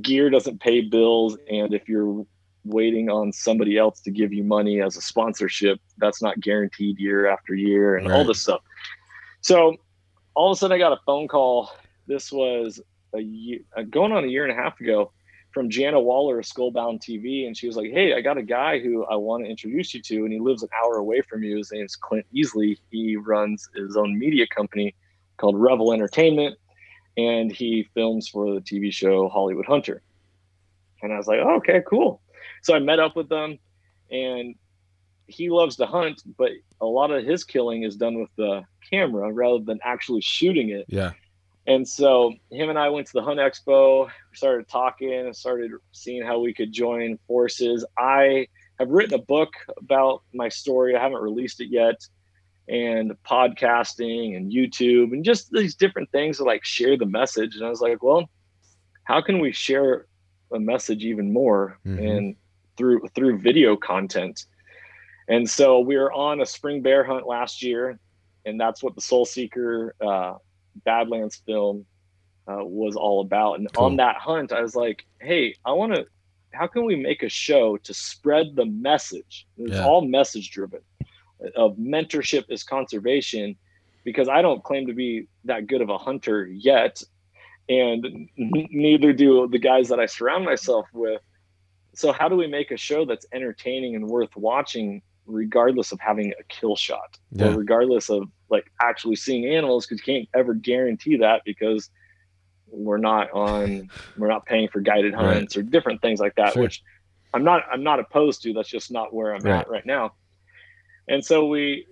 gear doesn't pay bills. And if you're waiting on somebody else to give you money as a sponsorship, that's not guaranteed year after year, and all this stuff. So all of a sudden I got a phone call. This was going on a year and a half ago, from Jana Waller of Skullbound TV. And she was like, hey, I got a guy who I want to introduce you to, and he lives an hour away from you. His name's Clint Easley. He runs his own media company called Revel Entertainment, and he films for the TV show Hollywood Hunter. And I was like, oh, okay, cool. So I met up with them, and he loves to hunt, but a lot of his killing is done with the camera rather than actually shooting it. Yeah. And so him and I went to the Hunt Expo, we started talking and started seeing how we could join forces. I have written a book about my story. I haven't released it yet. And podcasting and YouTube and just these different things to like share the message. And I was like, well, how can we share a message even more and through video content? And so we were on a spring bear hunt last year, and that's what the Soul Seeker Badlands film was all about. And on that hunt, I was like, hey, how can we make a show to spread the message? It's all message driven of mentorship is conservation, because I don't claim to be that good of a hunter yet. And neither do the guys that I surround myself with. So how do we make a show that's entertaining and worth watching, regardless of having a kill shot or regardless of like actually seeing animals? Because you can't ever guarantee that, because we're not paying for guided hunts or different things like that, which I'm not opposed to. That's just not where I'm at right now. And so we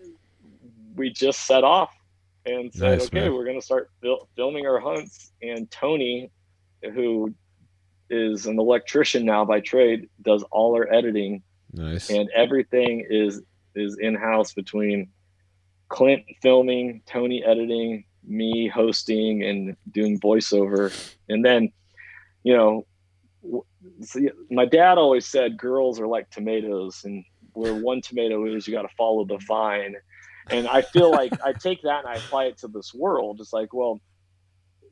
just set off and said, okay, we're going to start filming our hunts. And Tony, who is an electrician now by trade, does all our editing. Nice. And everything is in-house between Clint filming, Tony editing, me hosting and doing voiceover. And then, my dad always said girls are like tomatoes, and where one tomato is, you got to follow the vine. And I feel like I take that and I apply it to this world. It's like, well,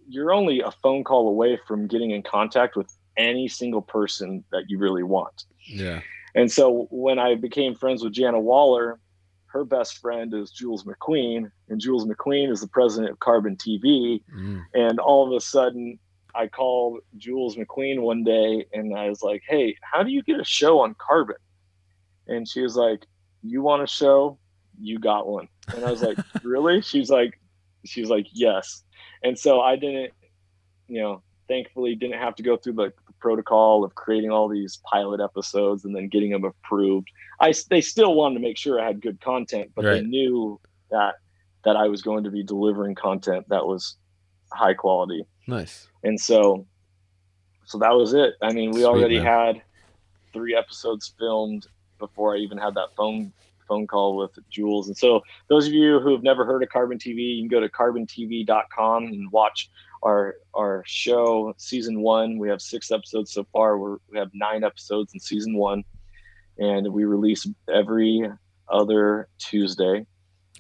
you're only a phone call away from getting in contact with any single person that you really want. Yeah. And so when I became friends with Jana Waller, her best friend is Jules McQueen, and Jules McQueen is the president of Carbon TV. And all of a sudden I called Jules McQueen one day and I was like, hey, how do you get a show on Carbon? And she was like, you want a show? You got one. And I was like, really? She's like, yes. And so I didn't, thankfully didn't have to go through the protocol of creating all these pilot episodes and then getting them approved. They still wanted to make sure I had good content, but they knew that I was going to be delivering content that was high quality. Nice. And so that was it. I mean, we already had 3 episodes filmed before I even had that phone call with Jules. And so those of you who have never heard of Carbon TV, you can go to carbontv.com and watch our show, season 1. We have 6 episodes so far. We have 9 episodes in season 1, and we release every other Tuesday.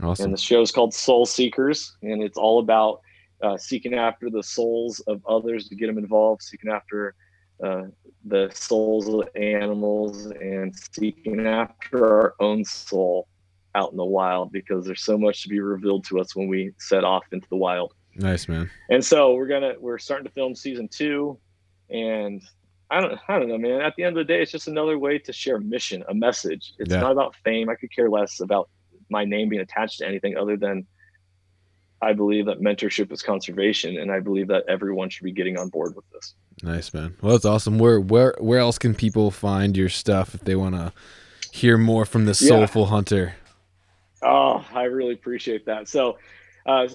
Awesome. And the show is called Soul Seekers, and it's all about seeking after the souls of others to get them involved, seeking after the souls of animals, and seeking after our own soul out in the wild, because there's so much to be revealed to us when we set off into the wild. Nice, man. And so we're starting to film season 2, and I don't know, man. At the end of the day, it's just another way to share a mission, a message. It's not about fame. I could care less about my name being attached to anything other than I believe that mentorship is conservation, and I believe that everyone should be getting on board with this. Nice, man. Well, that's awesome. Where else can people find your stuff if they want to hear more from the Soulful Hunter? Oh, I really appreciate that. So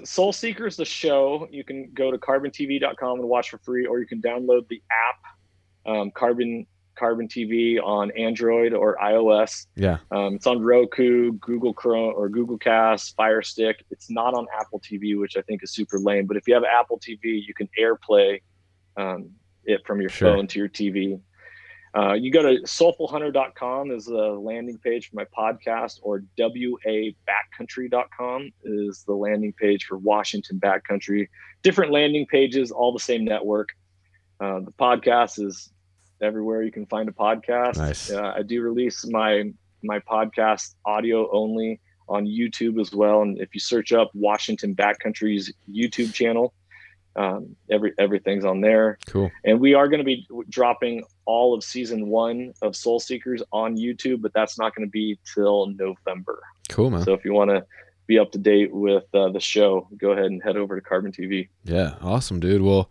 Soul Seekers, the show, you can go to carbontv.com and watch for free, or you can download the app, Carbon TV on Android or iOS. Yeah. It's on Roku, Google Chrome or Google Cast, Fire Stick. It's not on Apple TV, which I think is super lame. But if you have Apple TV, you can AirPlay it from your phone to your TV. You go to soulfulhunter.com is the landing page for my podcast, or wabackcountry.com is the landing page for Washington Backcountry. Different landing pages, all the same network. The podcast is everywhere you can find a podcast. Nice. I do release my podcast audio only on YouTube as well. And if you search up Washington Backcountry's YouTube channel, everything's on there. Cool. And we are going to be dropping all of season 1 of Soul Seekers on YouTube, but that's not going to be till November. Cool, man. So if you want to be up to date with the show, go ahead and head over to Carbon TV. Yeah, awesome, dude. Well,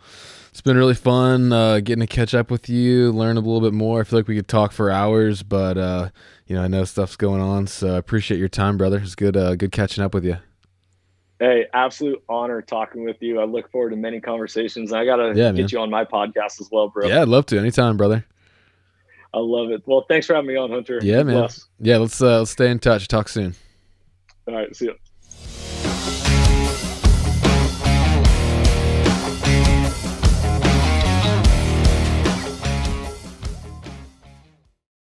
it's been really fun getting to catch up with you, learn a little bit more. I feel like we could talk for hours, but I know stuff's going on, so I appreciate your time, brother. It's good catching up with you. Hey, absolute honor talking with you. I look forward to many conversations. I gotta get you on my podcast as well, bro. Yeah, I'd love to. Anytime, brother. I love it. Well, thanks for having me on, Hunter. Yeah, man. Yeah, let's stay in touch. Talk soon. All right, see you.